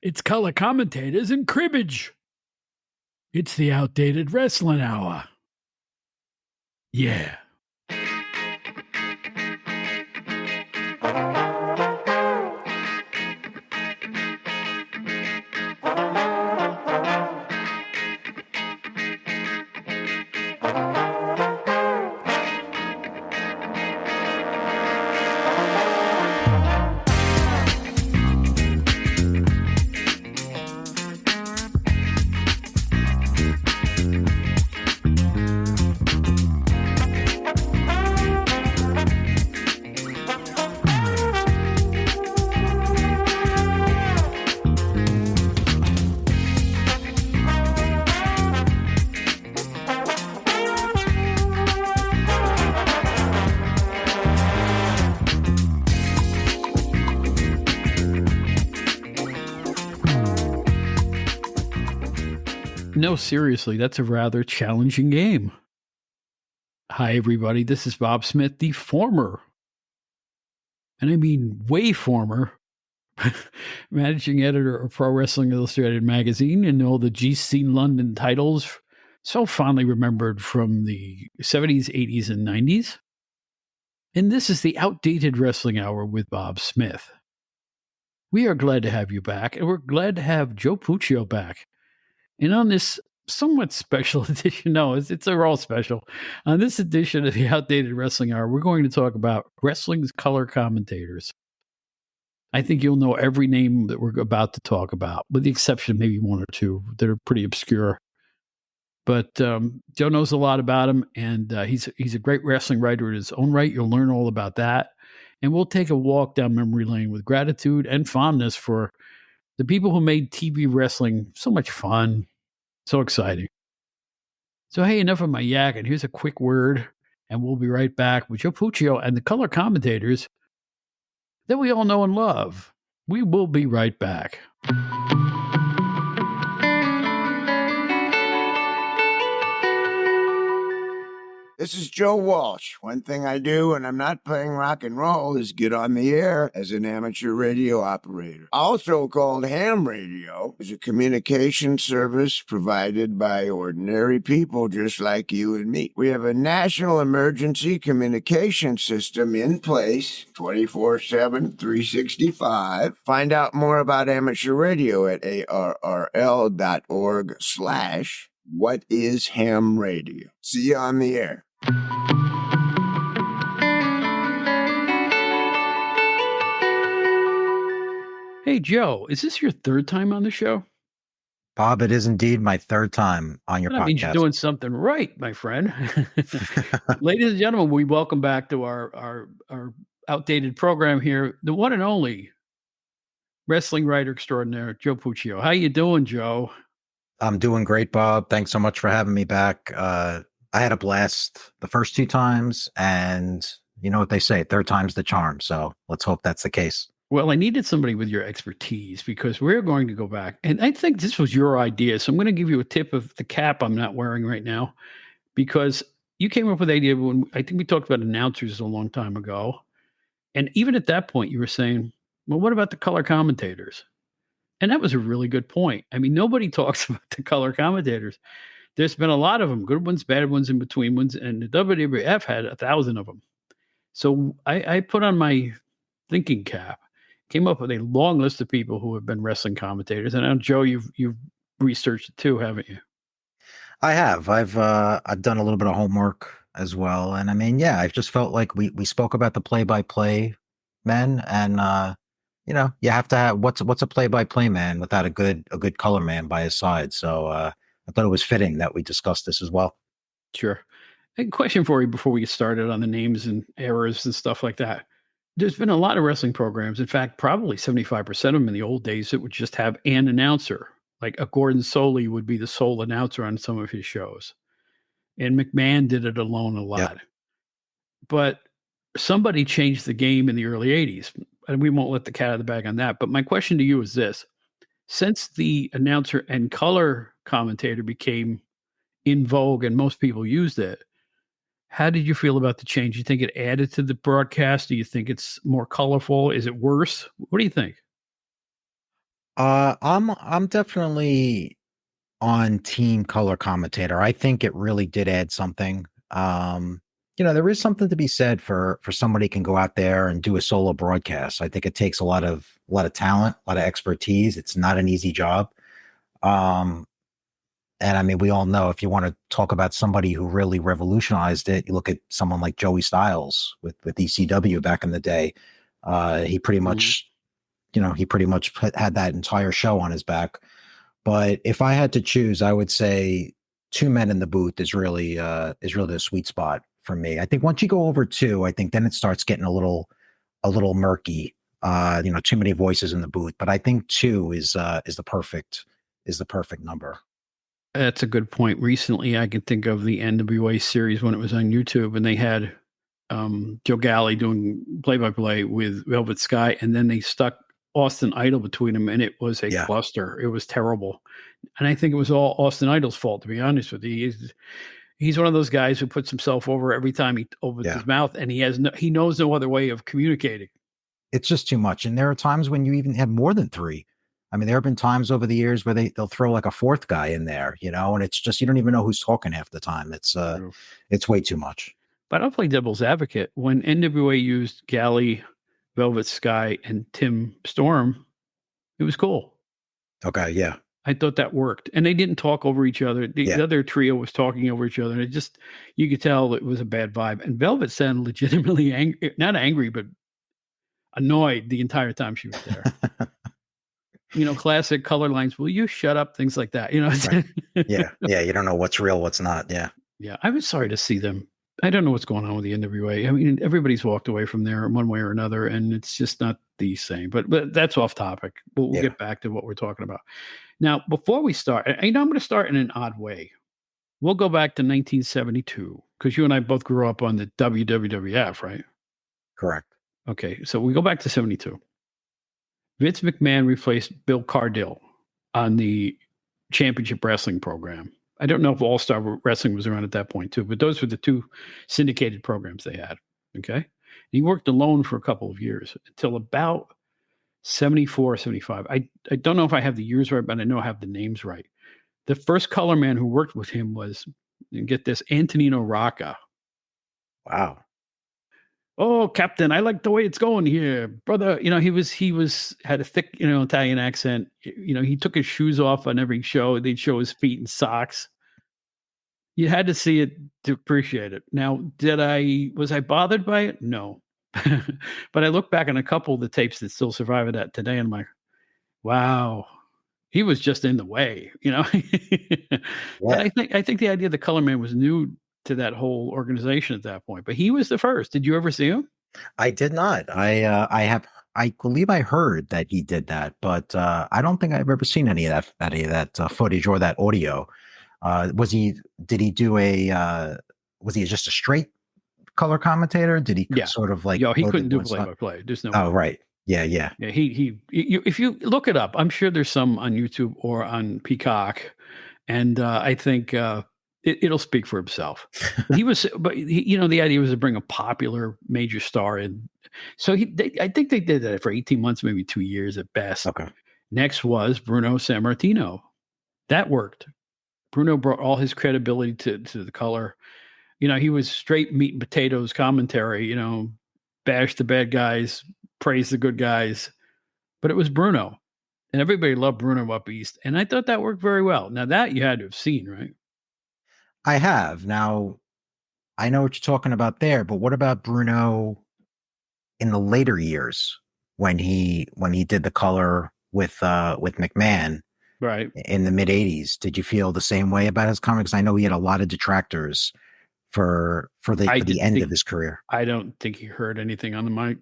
It's color commentators and cribbage. It's the outdated wrestling hour. Yeah. No, seriously, that's a rather challenging game. Hi, everybody. This is Bob Smith, the former, and I mean way former, managing editor of Pro Wrestling Illustrated magazine and all the GC London titles, so fondly remembered from the 70s, 80s, and 90s. And this is the Outdated Wrestling Hour with Bob Smith. We are glad to have you back, and we're glad to have Joe Puccio back. And on this somewhat special edition, they're all special. On this edition of the Outdated Wrestling Hour, we're going to talk about wrestling's color commentators. I think you'll know every name that we're about to talk about, with the exception of maybe one or two that are pretty obscure. But Joe knows a lot about him, and he's a great wrestling writer in his own right. You'll learn all about that. And we'll take a walk down memory lane with gratitude and fondness for the people who made TV wrestling so much fun, so exciting. So, hey, enough of my yak, and here's a quick word, and we'll be right back with Joe Puccio and the color commentators that we all know and love. We will be right back. This is Joe Walsh. One thing I do when I'm not playing rock and roll is get on the air as an amateur radio operator. Also called ham radio, is a communication service provided by ordinary people just like you and me. We have a national emergency communication system in place 24/7, 365. Find out more about amateur radio at arrl.org/What is ham radio? See you on the air. Hey, Joe, is this your third time on the show? Bob, it is indeed my third time on your podcast. That means you're doing something right, my friend. Ladies and gentlemen, we welcome back to our outdated program here, the one and only wrestling writer extraordinaire, Joe Puccio. How you doing, Joe? I'm doing great, Bob. Thanks so much for having me back. I had a blast the first two times, and you know what they say, third time's the charm. So let's hope that's the case. Well, I needed somebody with your expertise because we're going to go back. And I think this was your idea. So I'm going to give you a tip of the cap I'm not wearing right now, because you came up with the idea when I think we talked about announcers a long time ago. And even at that point, you were saying, well, what about the color commentators? And that was a really good point. I mean, nobody talks about the color commentators. There's been a lot of them, good ones, bad ones, in between ones, and the WWF had 1,000 of them. So I put on my thinking cap, came up with a long list of people who have been wrestling commentators. And now, Joe, you've researched it too, haven't you? I have. I've done a little bit of homework as well, and I mean, yeah, I've just felt like we spoke about the play-by-play men, and you know, you have to have what's a play-by-play man without a good color man by his side. So I thought it was fitting that we discussed this as well. Sure. A question for you before we get started on the names and errors and stuff like that. There's been a lot of wrestling programs. In fact, probably 75% of them in the old days that would just have an announcer. Like a Gordon Soley would be the sole announcer on some of his shows. And McMahon did it alone a lot. Yep. But somebody changed the game in the early 80s. And we won't let the cat out of the bag on that. But my question to you is this. Since the announcer and color commentator became in vogue and most people used it, how did you feel about the change? You think it added to the broadcast? Do you think it's more colorful? Is it worse? What do you think? I'm definitely on team color commentator. I think it really did add something. There is something to be said for somebody can go out there and do a solo broadcast. I think it takes a lot of talent, a lot of expertise. It's not an easy job. Um, and I mean, we all know if you want to talk about somebody who really revolutionized it, you look at someone like Joey Styles with ECW back in the day. He pretty Mhm. much, he pretty much had that entire show on his back. But if I had to choose, I would say two men in the booth is really the sweet spot for me. I think once you go over two, I think then it starts getting a little murky. Too many voices in the booth. But I think two is the perfect number. That's a good point. Recently, I can think of the NWA series when it was on YouTube, and they had Joe Galley doing play-by-play with Velvet Sky, and then they stuck Austin Idol between them, and it was a Yeah, cluster. It was terrible, and I think it was all Austin Idol's fault. To be honest with you, he's one of those guys who puts himself over every time he opens yeah. his mouth, and he knows no other way of communicating. It's just too much. And there are times when you even have more than three. I mean, there have been times over the years where they'll throw like a fourth guy in there, and it's just you don't even know who's talking half the time. It's way too much. But I'll play devil's advocate. When NWA used Galley, Velvet Sky, and Tim Storm, it was cool. Okay, yeah. I thought that worked. And they didn't talk over each other. The Yeah. other trio was talking over each other. And you could tell it was a bad vibe. And Velvet sounded legitimately angry, not angry, but annoyed the entire time she was there. Classic color lines. Will you shut up? Things like that. Right. Yeah. Yeah. You don't know what's real, what's not. Yeah. Yeah. I was sorry to see them. I don't know what's going on with the NWA. I mean, everybody's walked away from there one way or another, and it's just not the same. But that's off topic. We'll Yeah. get back to what we're talking about. Now, before we start, I'm going to start in an odd way. We'll go back to 1972 because you and I both grew up on the WWF, right? Correct. Okay, so we go back to 72. Vince McMahon replaced Bill Cardill on the Championship Wrestling program. I don't know if All Star Wrestling was around at that point too, but those were the two syndicated programs they had. Okay. And he worked alone for a couple of years until about 74, 75. I don't know if I have the years right, but I know I have the names right. The first color man who worked with him was, and get this, Antonino Rocca. Wow. Oh, Captain, I like the way it's going here, brother. He had a thick, Italian accent. He took his shoes off on every show. They'd show his feet in socks. You had to see it to appreciate it. Now, was I bothered by it? No. But I look back on a couple of the tapes that still survive of that today, and I'm like, wow, he was just in the way, But Yeah. I think the idea of the color man was new to that whole organization at that point. But he was the first. Did you ever see him? I did not. I believe I heard that he did that, but I don't think I've ever seen any of that footage or that audio. Did he do was he just a straight color commentator? Did he Yeah. sort of like Yo, he load couldn't it do one play spot? by play. There's no Oh, way. right. Yeah, yeah. Yeah, if you look it up, I'm sure there's some on YouTube or on Peacock, and I think it'll speak for himself. The idea was to bring a popular major star in. So I think they did that for 18 months, maybe 2 years at best. Okay. Next was Bruno Sammartino. That worked. Bruno brought all his credibility to the color. He was straight meat and potatoes commentary. Bash the bad guys, praise the good guys. But it was Bruno, and everybody loved Bruno up east, and I thought that worked very well. Now that you had to have seen, right? I have. Now, I know what you're talking about there, but what about Bruno in the later years when he did the color with McMahon Right. in the mid 80s? Did you feel the same way about his comics? I know he had a lot of detractors for the end of his career. I don't think he heard anything on the mic.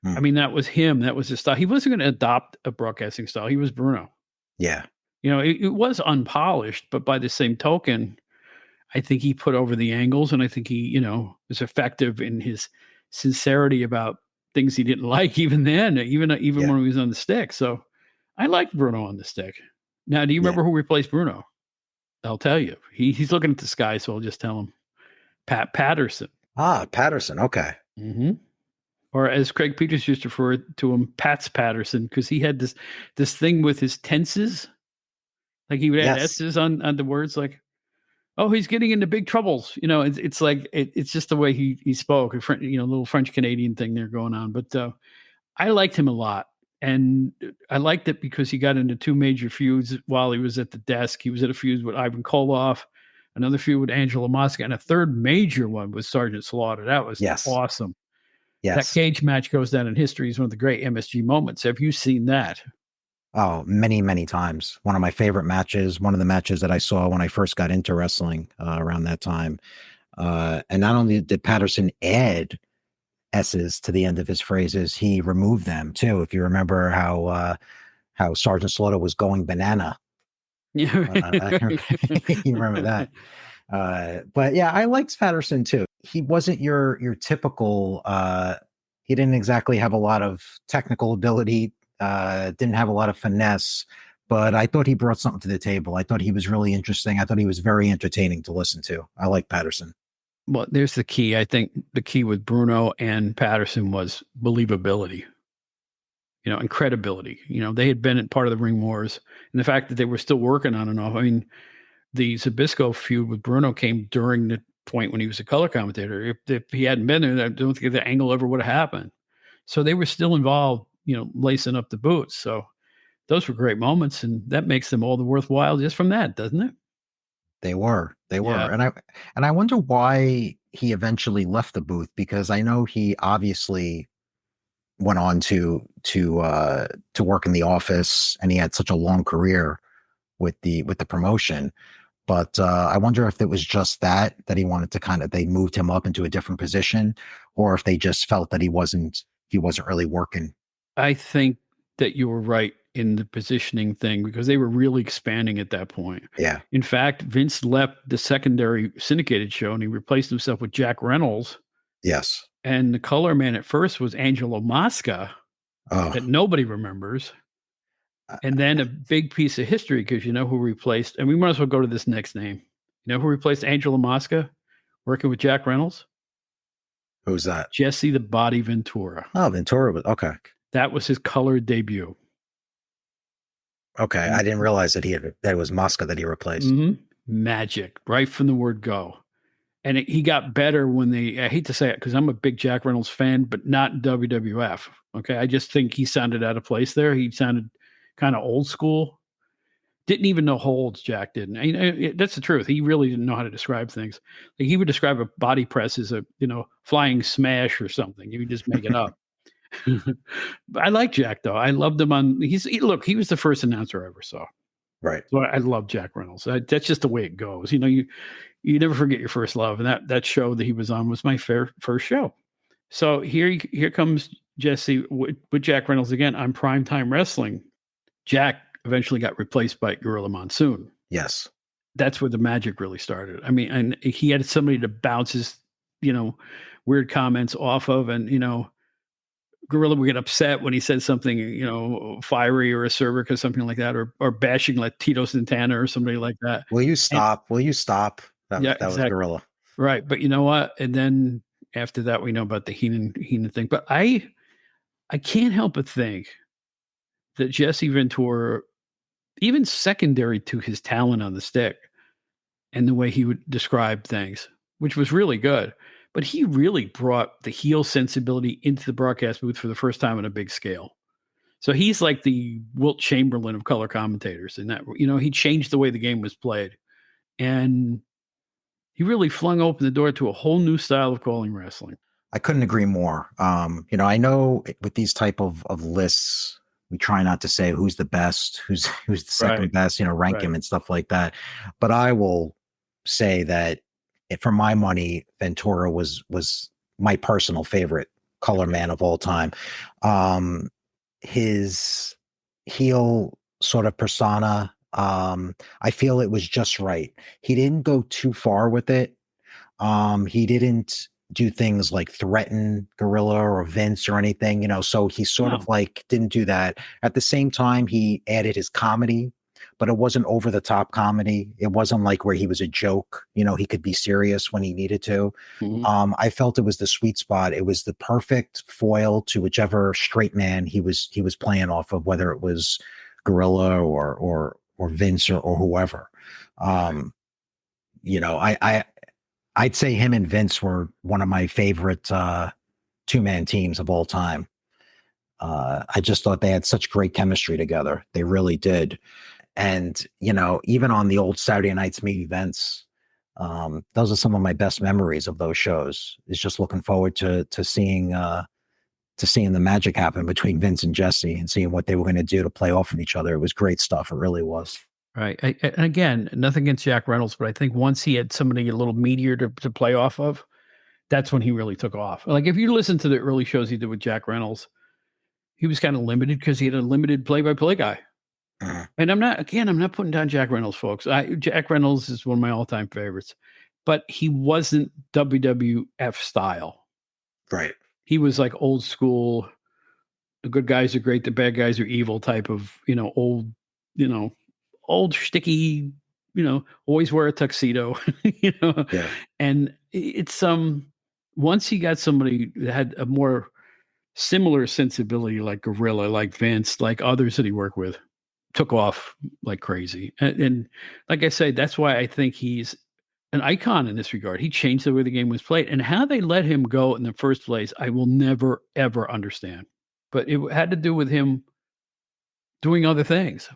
Hmm. I mean, that was him. That was his style. He wasn't going to adopt a broadcasting style. He was Bruno. Yeah. It was unpolished, but by the same token, I think he put over the angles, and I think he, was effective in his sincerity about things he didn't like even then, even Yeah. when he was on the stick. So I liked Bruno on the stick. Now, do you remember who replaced Bruno? I'll tell you. He's looking at the sky, so I'll just tell him. Pat Patterson. Ah, Patterson. Okay. Mm-hmm. or as Craig Peters used to refer to him, Pats Patterson, because he had this thing with his tenses. Like he would add S's on the words, like, "Oh, he's getting into big troubles." It's like it's just the way he spoke. A little French Canadian thing there going on. But I liked him a lot, and I liked it because he got into two major feuds while he was at the desk. He was at a feud with Ivan Koloff, another feud with Angelo Mosca, and a third major one with Sergeant Slaughter. That was awesome. That cage match goes down in history as one of the great MSG moments. Have you seen that? Oh, many, many times. One of my favorite matches, one of the matches that I saw when I first got into wrestling around that time. And not only did Patterson add S's to the end of his phrases, he removed them too. If you remember how Sergeant Slaughter was going banana. Yeah. You remember that. But yeah, I liked Patterson too. He wasn't your typical, he didn't exactly have a lot of technical ability, didn't have a lot of finesse, but I thought he brought something to the table. I thought he was really interesting. I thought he was very entertaining to listen to. I like Patterson. Well, there's the key. I think the key with Bruno and Patterson was believability, and credibility. They had been part of the Ring Wars, and the fact that they were still working on and off. I mean, the Zbyszko feud with Bruno came during the point when he was a color commentator. If he hadn't been there, I don't think the angle ever would have happened. So they were still involved, lacing up the boots. So those were great moments, and that makes them all the worthwhile just from that, doesn't it? They were, Yeah. and I wonder why he eventually left the booth, because I know he obviously went on to work in the office, and he had such a long career with the promotion. But I wonder if it was just that he wanted to they moved him up into a different position, or if they just felt that he wasn't really working. I think that you were right in the positioning thing because they were really expanding at that point. Yeah. In fact, Vince left the secondary syndicated show and he replaced himself with Jack Reynolds. Yes. And the color man at first was Angelo Mosca that nobody remembers. And then a big piece of history, because you know who replaced, and we might as well go to this next name. You know who replaced Angelo Mosca working with Jack Reynolds? Who's that? Jesse the Body Ventura. Oh, Ventura was okay. That was his color debut. Okay, I didn't realize that it was Mosca that he replaced. Mm-hmm. Magic, right from the word go. And he got better when I hate to say it because I'm a big Jack Reynolds fan, but not WWF. Okay, I just think he sounded out of place there. He sounded kind of old school. Didn't even know holds, Jack didn't. That's the truth. He really didn't know how to describe things. Like he would describe a body press as a flying smash or something. You would just make it up. I like Jack though. I loved him on. He was the first announcer I ever saw. Right. So I love Jack Reynolds. That's just the way it goes. You never forget your first love, and that show that he was on was my first show. So here comes Jesse with Jack Reynolds again on Primetime Wrestling. Jack eventually got replaced by Gorilla Monsoon. Yes. That's where the magic really started. I mean, and he had somebody to bounce his, weird comments off of, and Gorilla would get upset when he said something, fiery or acerbic or something like that, or bashing like Tito Santana or somebody like that. Will you stop? Will you stop? That exactly. was Gorilla. Right. But you know what? And then after that, we know about the Heenan thing. But I can't help but think that Jesse Ventura, even secondary to his talent on the stick and the way he would describe things, which was really good, but he really brought the heel sensibility into the broadcast booth for the first time on a big scale. So he's like the Wilt Chamberlain of color commentators in that, he changed the way the game was played. And he really flung open the door to a whole new style of calling wrestling. I couldn't agree more. I know with these type of lists, we try not to say who's the best, who's the second best, rank him and stuff like that. But I will say that for my money, Ventura was my personal favorite color man of all time. His heel sort of persona, I feel it was just right. He didn't go too far with it. He didn't do things like threaten Gorilla or Vince or anything, so he sort of like didn't do that. At the same time, he added his comedy, but it wasn't over the top comedy. It wasn't like where he was a joke. He could be serious when he needed to. Mhm. I felt it was the sweet spot. It was the perfect foil to whichever straight man he was playing off of, whether it was Gorilla or Vince or whoever. I'd say him and Vince were one of my favorite two-man teams of all time. I just thought they had such great chemistry together. They really did. And, even on the old Saturday Night's Meet Events, those are some of my best memories of those shows. Is just looking forward to seeing the magic happen between Vince and Jesse and seeing what they were going to do to play off of each other. It was great stuff. It really was. Right. And again, nothing against Jack Reynolds, but I think once he had somebody a little meatier to play off of, that's when he really took off. Like if you listen to the early shows he did with Jack Reynolds, he was kind of limited because he had a limited play-by-play guy. And I'm not putting down Jack Reynolds, folks. Jack Reynolds is one of my all-time favorites, but he wasn't WWF style. Right. He was like old school. The good guys are great. The bad guys are evil type of, old sticky, always wear a tuxedo, Yeah. And it's, once he got somebody that had a more similar sensibility, like Gorilla, like Vince, like others that he worked with, took off like crazy. And like I say, that's why I think he's an icon in this regard. He changed the way the game was played, and how they let him go in the first place, I will never, ever understand. But it had to do with him doing other things.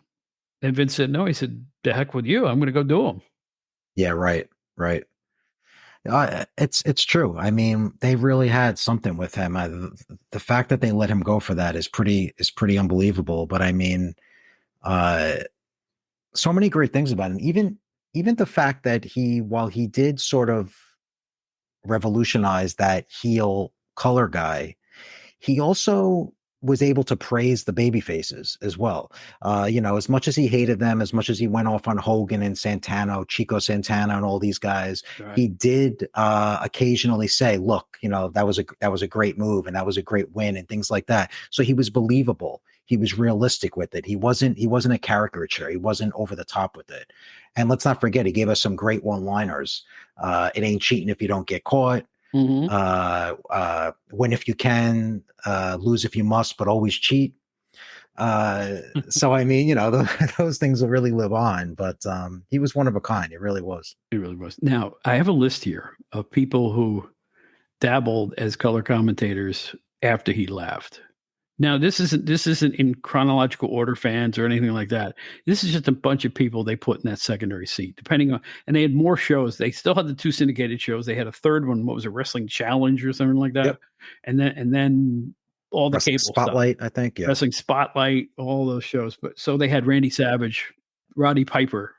And Vince said, no, he said, the heck with you. I'm going to go do them. Yeah. Right. Right. It's true. I mean, they really had something with him. The fact that they let him go for that is pretty unbelievable. But I mean, so many great things about him. Even the fact that while he did sort of revolutionize that heel color guy, he also was able to praise the baby faces as well. As much as he hated them, as much as he went off on Hogan and Santana, Chico Santana, and all these guys, Right. he did occasionally say, "Look, that was a great move and that was a great win," and things like that. So he was believable. He was realistic with it. He wasn't a caricature. He wasn't over the top with it. And let's not forget, he gave us some great one-liners. It ain't cheating if you don't get caught. Mm-hmm. Win if you can, lose if you must, but always cheat. So I mean, those things will really live on. But he was one of a kind. It really was. It really was. Now, I have a list here of people who dabbled as color commentators after he left. Now, this isn't in chronological order, fans, or anything like that. This is just a bunch of people they put in that secondary seat, depending on, and they had more shows. They still had the 2 syndicated shows. They had a third one. What was it, Wrestling Challenge or something like that? Yep. And then all the Wrestling cable Spotlight, stuff. I think. Yeah. Wrestling Spotlight, all those shows. But so they had Randy Savage, Roddy Piper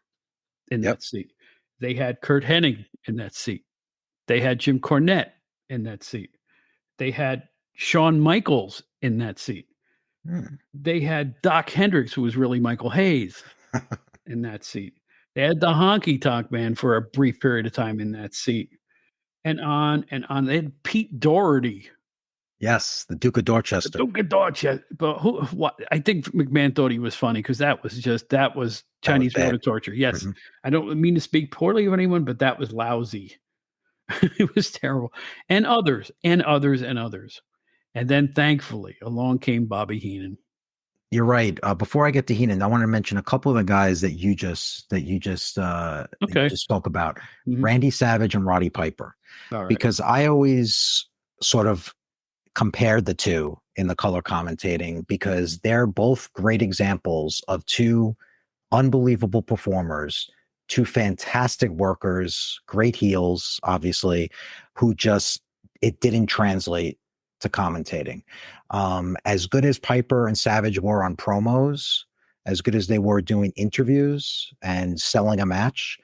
in that seat. They had Kurt Hennig in that seat. They had Jim Cornette in that seat. They had Shawn Michaels in that seat. They had Doc Hendricks, who was really Michael Hayes, in that seat. They had the Honky Tonk Man for a brief period of time in that seat. And on and on. They had Pete Doherty. Yes, the Duke of Dorchester. The Duke of Dorchester. But what? I think McMahon thought he was funny because that was Chinese water torture. Yes. Mm-hmm. I don't mean to speak poorly of anyone, but that was lousy. It was terrible. And others. And then thankfully along came Bobby Heenan. You're right. Before I get to Heenan, I want to mention a couple of the guys that you just spoke about. Mm-hmm. Randy Savage and Roddy Piper. Right. Because I always sort of compared the two in the color commentating because they're both great examples of two unbelievable performers, two fantastic workers, great heels, obviously, who just, it didn't translate to commentating. As good as Piper and Savage were on promos, as good as they were doing interviews and selling a match,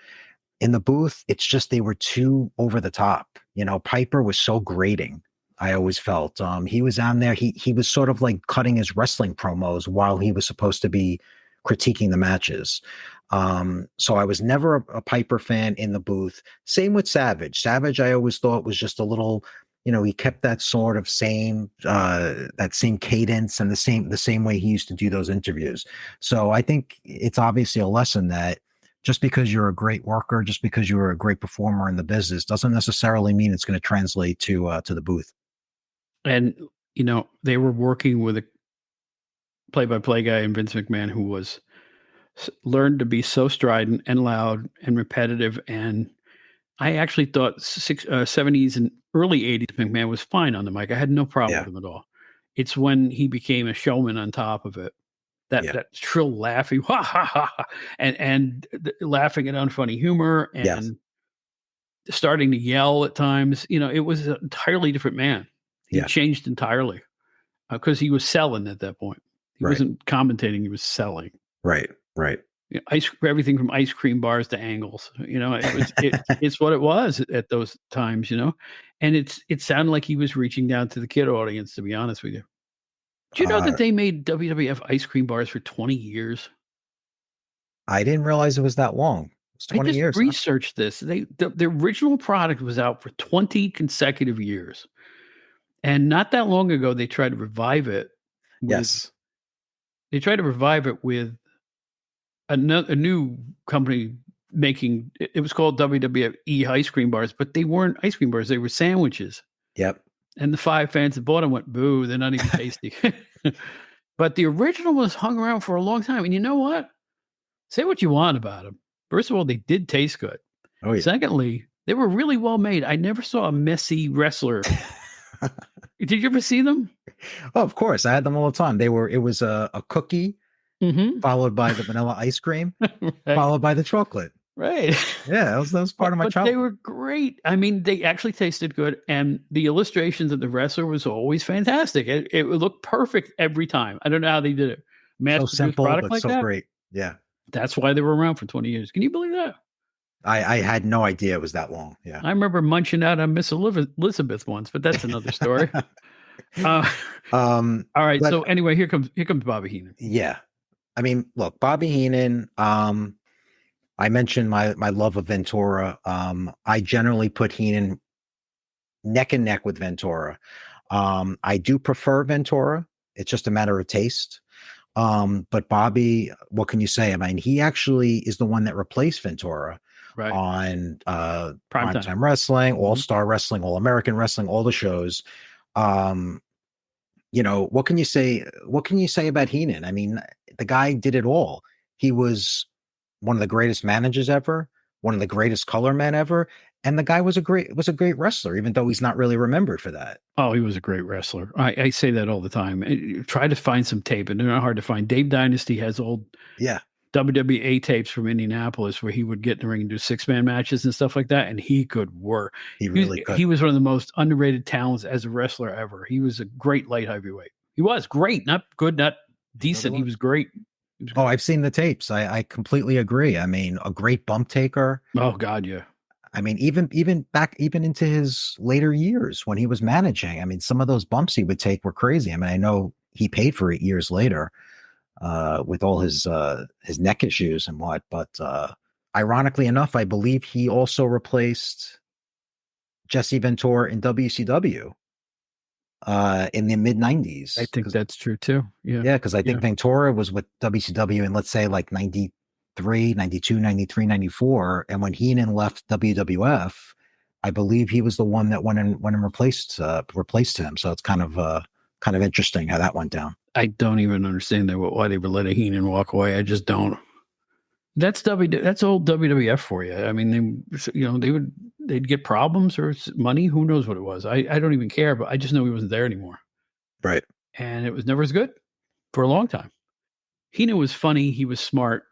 in the booth, it's just they were too over the top. Piper was so grating. I always felt he was on there. He was sort of like cutting his wrestling promos while he was supposed to be critiquing the matches. So I was never a Piper fan in the booth. Same with Savage. Savage, I always thought was just a little he kept that sort of same cadence and the same way he used to do those interviews. So I think it's obviously a lesson that just because you're a great worker, just because you're a great performer in the business, doesn't necessarily mean it's going to translate to the booth. And they were working with a play-by-play guy in Vince McMahon who was learned to be so strident and loud and repetitive. And I actually thought 70s and early 80s McMahon was fine on the mic. I had no problem with him at all. It's when he became a showman on top of it. That shrill laughing, ha ha ha, and laughing at unfunny humor and starting to yell at times. It was an entirely different man. He changed entirely because he was selling at that point. He wasn't commentating; he was selling. Right. Everything from ice cream bars to angles. It's what it was at those times. And it sounded like he was reaching down to the kid audience. To be honest with you. Do you know that they made WWF ice cream bars for 20 years? I didn't realize it was that long. It's 20 years. I researched this. The original product was out for 20 consecutive years. And not that long ago, they tried to revive it. They tried to revive it with a new company making, it was called WWE ice cream bars, but they weren't ice cream bars. They were sandwiches. Yep. And the 5 fans that bought them went, boo, they're not even tasty. But the original was hung around for a long time. And you know what? Say what you want about them. First of all, they did taste good. Oh, yeah. Secondly, they were really well made. I never saw a messy wrestler. Did you ever see them? Oh, of course. I had them all the time. It was a cookie followed by the vanilla ice cream, followed by the chocolate. Right. Yeah, that was part of my childhood. They were great. I mean, they actually tasted good, and the illustrations of the wrestler was always fantastic. It looked perfect every time. I don't know how they did it. So simple, but like so that? Great. Yeah. That's why they were around for 20 years. Can you believe that? I had no idea it was that long. Yeah. I remember munching out on Miss Elizabeth once, but that's another story. All right. So anyway, here comes Bobby Heenan. Yeah. I mean, look, Bobby Heenan, I mentioned my love of Ventura. I generally put Heenan neck and neck with Ventura. I do prefer Ventura. It's just a matter of taste. But Bobby, what can you say? I mean, he actually is the one that replaced Ventura on Primetime Wrestling, All-Star Wrestling, All-American Wrestling, all the shows. What can you say? What can you say about Heenan? I mean, the guy did it all. He was one of the greatest managers ever, one of the greatest color men ever, and the guy was a great wrestler, even though he's not really remembered for that. Oh, he was a great wrestler. I say that all the time. Try to find some tape, and they're not hard to find. Dave Dynasty has old WWA tapes from Indianapolis where he would get in the ring and do 6-man matches and stuff like that, and he could work. He really could. He was one of the most underrated talents as a wrestler ever. He was a great light heavyweight. He was great, not good, not decent. He was great. Oh, I've seen the tapes. I completely agree. I mean, a great bump taker. Oh God, yeah. I mean, even into his later years when he was managing, I mean, some of those bumps he would take were crazy. I mean, I know he paid for it years later with all his neck issues and what. But ironically enough, I believe he also replaced Jesse Ventura in WCW in the mid 90s. I think that's true too. Yeah. Yeah. Cause I think Ventura was with WCW in, let's say, like 93, 92, 93, 94. And when Heenan left WWF, I believe he was the one that went and replaced him. So it's kind of interesting how that went down. I don't even understand why they were letting Heenan walk away. I just don't. That's old WWF for you. I mean, they'd get problems or money. Who knows what it was? I don't even care, but I just know he wasn't there anymore. Right. And it was never as good for a long time. Heenan was funny. He was smart.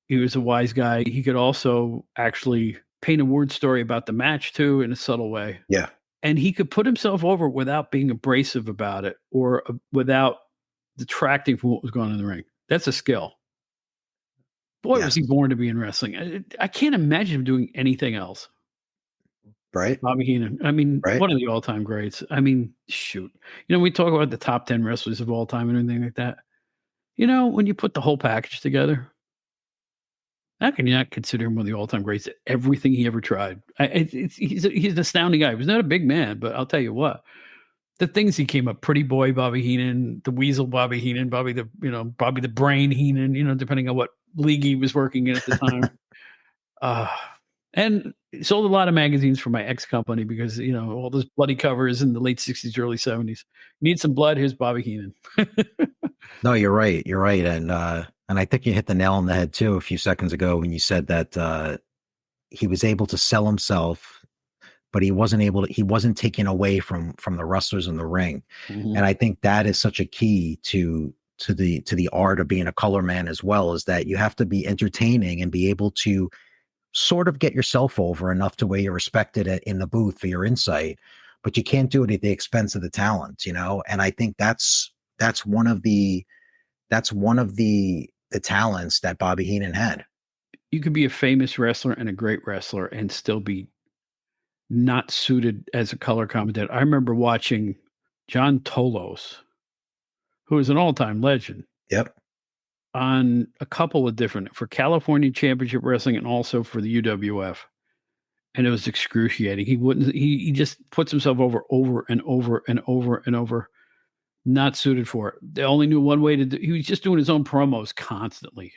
He was a wise guy. He could also actually paint a word story about the match too, in a subtle way. Yeah. And he could put himself over without being abrasive about it or without detracting from what was going on in the ring. That's a skill. Boy, was he born to be in wrestling. I can't imagine him doing anything else. Right. Bobby Heenan. I mean, one of the all-time greats. I mean, shoot. We talk about the top 10 wrestlers of all time and everything like that. When you put the whole package together, How can you not consider him one of the all-time greats at everything he ever tried? He's an astounding guy. He was not a big man, but I'll tell you what, the things he came up, Pretty Boy Bobby Heenan, the Weasel Bobby Heenan, Bobby the Brain Heenan, depending on what league he was working in at the time. And sold a lot of magazines for my ex company because, all those bloody covers in the late 60s, early 70s. Need some blood? Here's Bobby Heenan. No, you're right. You're right. And I think you hit the nail on the head too a few seconds ago when you said that he was able to sell himself, but he wasn't taken away from the wrestlers in the ring. Mm-hmm. And I think that is such a key to the art of being a color man as well, is that you have to be entertaining and be able to sort of get yourself over enough to where you're respected in the booth for your insight, but you can't do it at the expense of the talent, And I think that's one of the talents that Bobby Heenan had. You could be a famous wrestler and a great wrestler and still be not suited as a color commentator. I remember watching John Tolos, who is an all-time legend. Yep. On a couple of different, for California Championship Wrestling and also for the UWF. And it was excruciating. He just puts himself over and over and over and over. Not suited for it. They only knew one way to do. He was just doing his own promos constantly.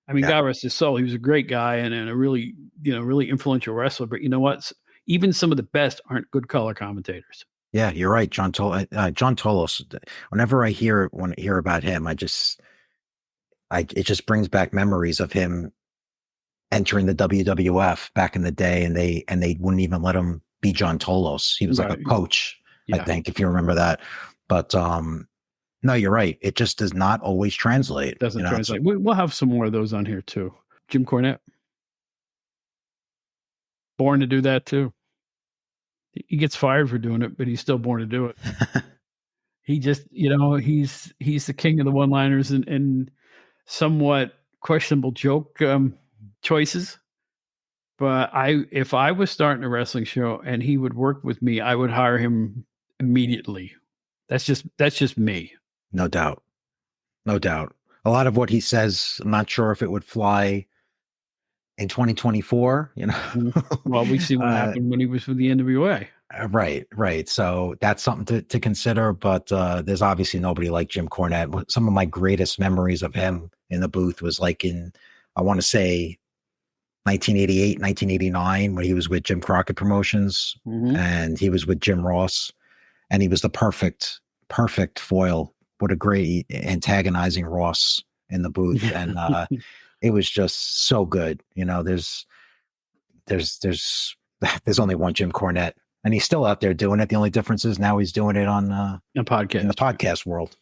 I mean, God rest his soul. He was a great guy and a really, really influential wrestler. But you know what? Even some of the best aren't good color commentators. Yeah, you're right, John Tolos. Whenever I hear about him, it just brings back memories of him entering the WWF back in the day, and they wouldn't even let him be John Tolos. He was like a coach, I think, if you remember that. But no, you're right. It just does not always translate. Doesn't translate. We'll have some more of those on here too. Jim Cornette, born to do that too. He gets fired for doing it, but he's still born to do it. He just, he's the king of the one-liners and somewhat questionable joke choices. But if I was starting a wrestling show and he would work with me, I would hire him immediately. That's just me. No doubt. A lot of what he says, I'm not sure if it would fly in 2024, Well, we see what happened when he was with the NWA. Right. So that's something to consider, but there's obviously nobody like Jim Cornette. Some of my greatest memories of him in the booth was like I want to say 1988, 1989, when he was with Jim Crockett Promotions, and he was with Jim Ross, and he was the perfect foil. What a great antagonizing Ross in the booth. And it was just so good. There's only one Jim Cornette, and he's still out there doing it. The only difference is now he's doing it on a podcast, in the podcast world.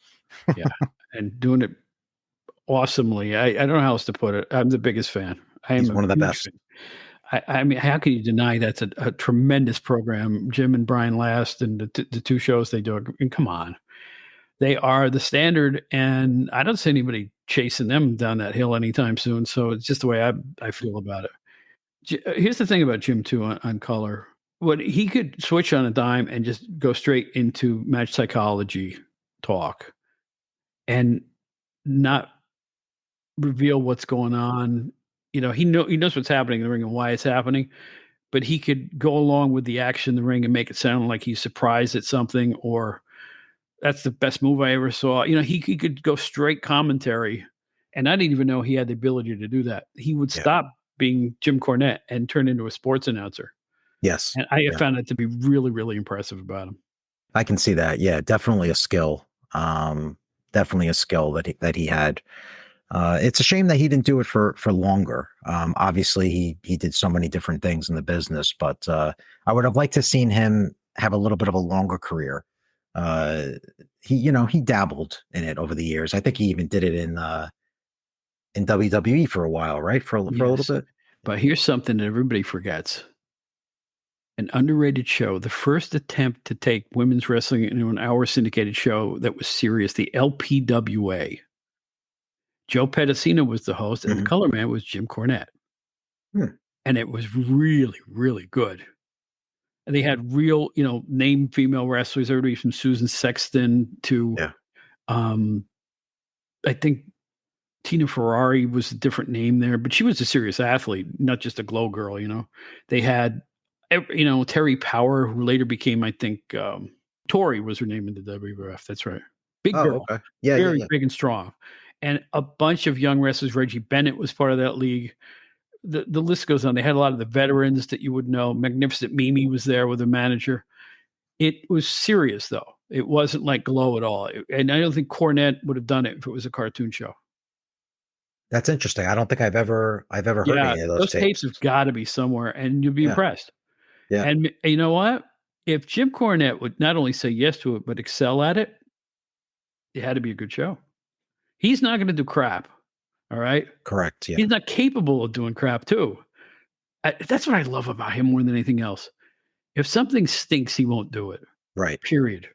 Yeah. And doing it awesomely. I don't know how else to put it. I'm the biggest fan. He's one of the best. I mean, how can you deny that's a tremendous program? Jim and Brian Last and the two shows they do. And come on. They are the standard, and I don't see anybody chasing them down that hill anytime soon. So it's just the way I feel about it. Here's the thing about Jim, too, on color. What he could switch on a dime and just go straight into match psychology talk and not reveal what's going on. He knows what's happening in the ring and why it's happening, but he could go along with the action in the ring and make it sound like he's surprised at something, or that's the best move I ever saw. He could go straight commentary, and I didn't even know he had the ability to do that. He would stop being Jim Cornette and turn into a sports announcer. Yes. And I found it to be really, really impressive about him. I can see that. Yeah, definitely a skill. Definitely a skill that he had. It's a shame that he didn't do it for longer. Obviously, he did so many different things in the business, but I would have liked to seen him have a little bit of a longer career. He dabbled in it over the years. I think he even did it in WWE for a while, right? For a little bit. But here's something that everybody forgets. An underrated show, the first attempt to take women's wrestling into an hour syndicated show that was serious, the LPWA. Joe Pedicino was the host, and the color man was Jim Cornette. And it was really, really good. And they had real, named female wrestlers, everybody from Susan Sexton to, I think Tina Ferrari was a different name there, but she was a serious athlete, not just a glow girl. They had, Terry Power, who later became, I think, Tori was her name in the WWF. That's right. Big Oh, girl, okay. Yeah, yeah, very yeah. big and strong, and a bunch of young wrestlers. Reggie Bennett was part of that league. The list goes on. They had a lot of the veterans that you would know. Magnificent Mimi was there with a manager. It was serious, though. It wasn't like Glow at all. And I don't think Cornette would have done it if it was a cartoon show. That's interesting. I don't think I've ever heard Yeah, any of those those tapes have tapes. got to be somewhere, and you'll be Yeah, impressed. yeah, And you know what? If Jim Cornette would not only say yes to it, but excel at it, it had to be a good show. He's not going to do crap. All right. correct. Yeah, He's not capable of doing crap, too. That's what I love about him more than anything else. If something stinks, he won't do it. right. Period.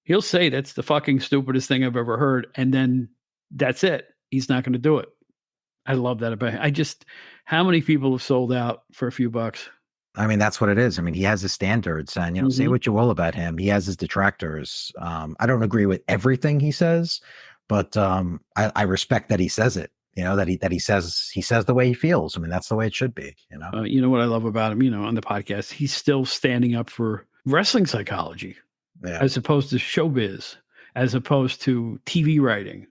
He'll say that's the fucking stupidest thing I've ever heard, and then that's it. He's not going to do it. I love that about him. How many people have sold out for a few bucks? I mean, that's what it is. I mean, he has his standards, and say Mhm. what you will about him, he has his detractors. I don't agree with everything he says, but I respect that he says it. That he says the way he feels. I mean, that's the way it should be. You know what I love about him? On the podcast, he's still standing up for wrestling psychology Yeah. as opposed to showbiz, as opposed to TV writing,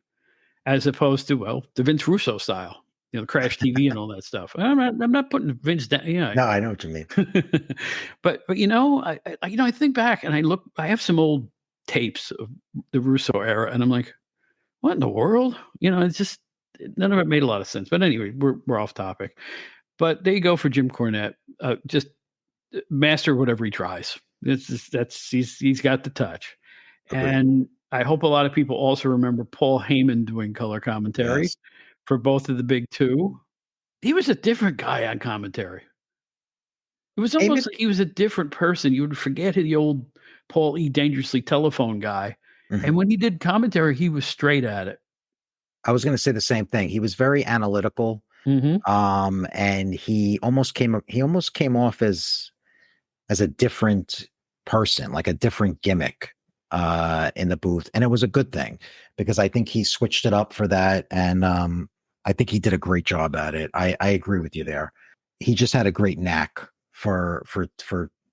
as opposed to the Vince Russo style, Crash TV and all that stuff. I'm not putting Vince down. Yeah, No, I know what you mean. but I think back and I have some old tapes of the Russo era, and I'm like, what in the world? It's just none of it made a lot of sense. But anyway, we're off topic. But they go for Jim Cornette. Just master whatever he tries. He's got the touch. Agreed. And I hope a lot of people also remember Paul Heyman doing color commentary Yes. for both of the big two. He was a different guy on commentary. It was almost Heyman? like he was a different person. You would forget the old Paul E. Dangerously telephone guy. Mhm. And when he did commentary, he was straight at it. I was going to say the same thing. He was very analytical, Mm-hmm. and he almost came off as a different person, like a different gimmick in the booth, and it was a good thing because I think he switched it up for that, and I think he did a great job at it. I agree with you there. He just had a great knack for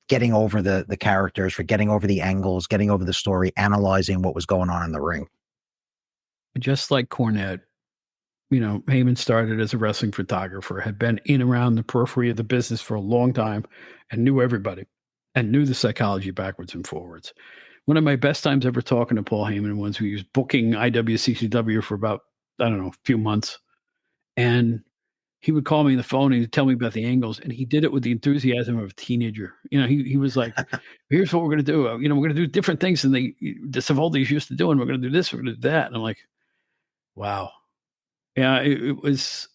getting over the characters, for getting over the angles, getting over the story, analyzing what was going on in the ring. Just like Cornette, Heyman started as a wrestling photographer, had been in around the periphery of the business for a long time and knew everybody and knew the psychology backwards and forwards. One of my best times ever talking to Paul Heyman was he was booking IWCCW for about, I don't know, a few months. And he would call me on the phone and he'd tell me about the angles. And he did it with the enthusiasm of a teenager. He was like, here's what we're going to do. We're going to do different things than the Savoldi's used to doing. We're going to do this, we're going to do that. And I'm like, wow. Yeah, it was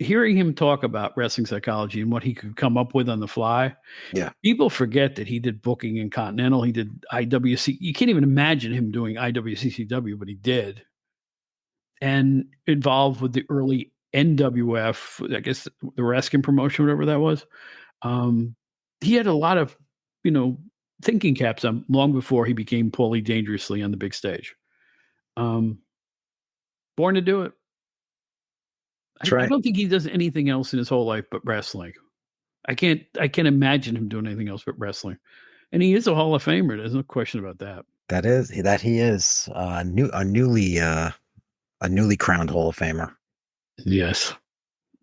hearing him talk about wrestling psychology and what he could come up with on the fly. Yeah. People forget that he did booking in Continental. He did IWC. You can't even imagine him doing IWCCW, but he did. And involved with the early NWF, I guess the wrestling promotion, whatever that was. He had a lot of, thinking caps on long before he became Paulie Dangerously on the big stage. Born to do it. I don't think he does anything else in his whole life but wrestling. I can't imagine him doing anything else but wrestling. And he is a Hall of Famer. There's no question about that. He is a newly crowned Hall of Famer. Yes.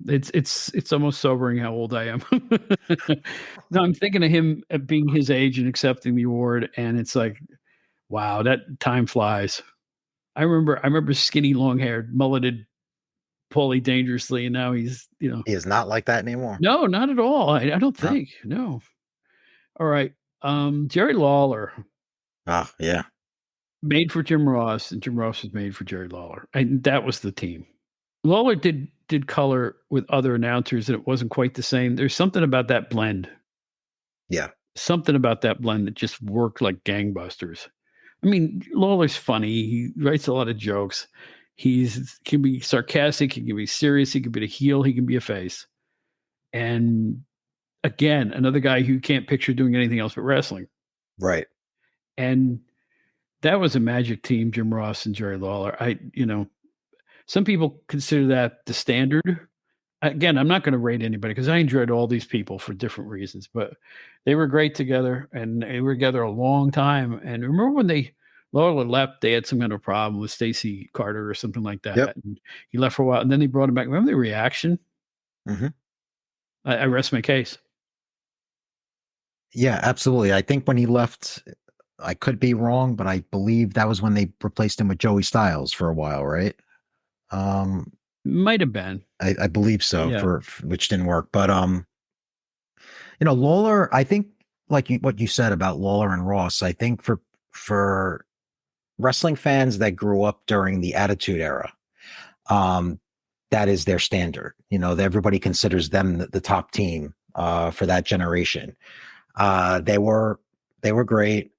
It's almost sobering how old I am. No, I'm thinking of him at being his age and accepting the award, and it's like, wow, that time flies. I remember skinny, long-haired, mulleted Paulie Dangerously, and now he's, He is not like that anymore. No, not at all. I don't think. No. All right. Jerry Lawler. Oh, yeah. Made for Jim Ross, and Jim Ross was made for Jerry Lawler. And that was the team. Lawler did color with other announcers, and it wasn't quite the same. There's something about that blend. Yeah. Something about that blend that just worked like gangbusters. I mean, Lawler's funny. He writes a lot of jokes. He can be sarcastic. He can be serious. He can be a heel. He can be a face. And again, another guy who can't picture doing anything else but wrestling. Right. And that was a magic team, Jim Ross and Jerry Lawler. Some people consider that the standard. Again, I'm not going to rate anybody because I enjoyed all these people for different reasons, but they were great together and they were together a long time. And remember when Lola left, they had some kind of problem with Stacey Carter or something like that. Yep. And he left for a while and then they brought him back. Remember the reaction? Mm-hmm. I rest my case. Yeah, absolutely. I think when he left, I could be wrong, but I believe that was when they replaced him with Joey Styles for a while, right? Might have been. I believe so, Yeah. for which didn't work. But Lawler, I think like what you said about Lawler and Ross, I think for wrestling fans that grew up during the Attitude Era, that is their standard. Everybody considers them the top team for that generation. They were great.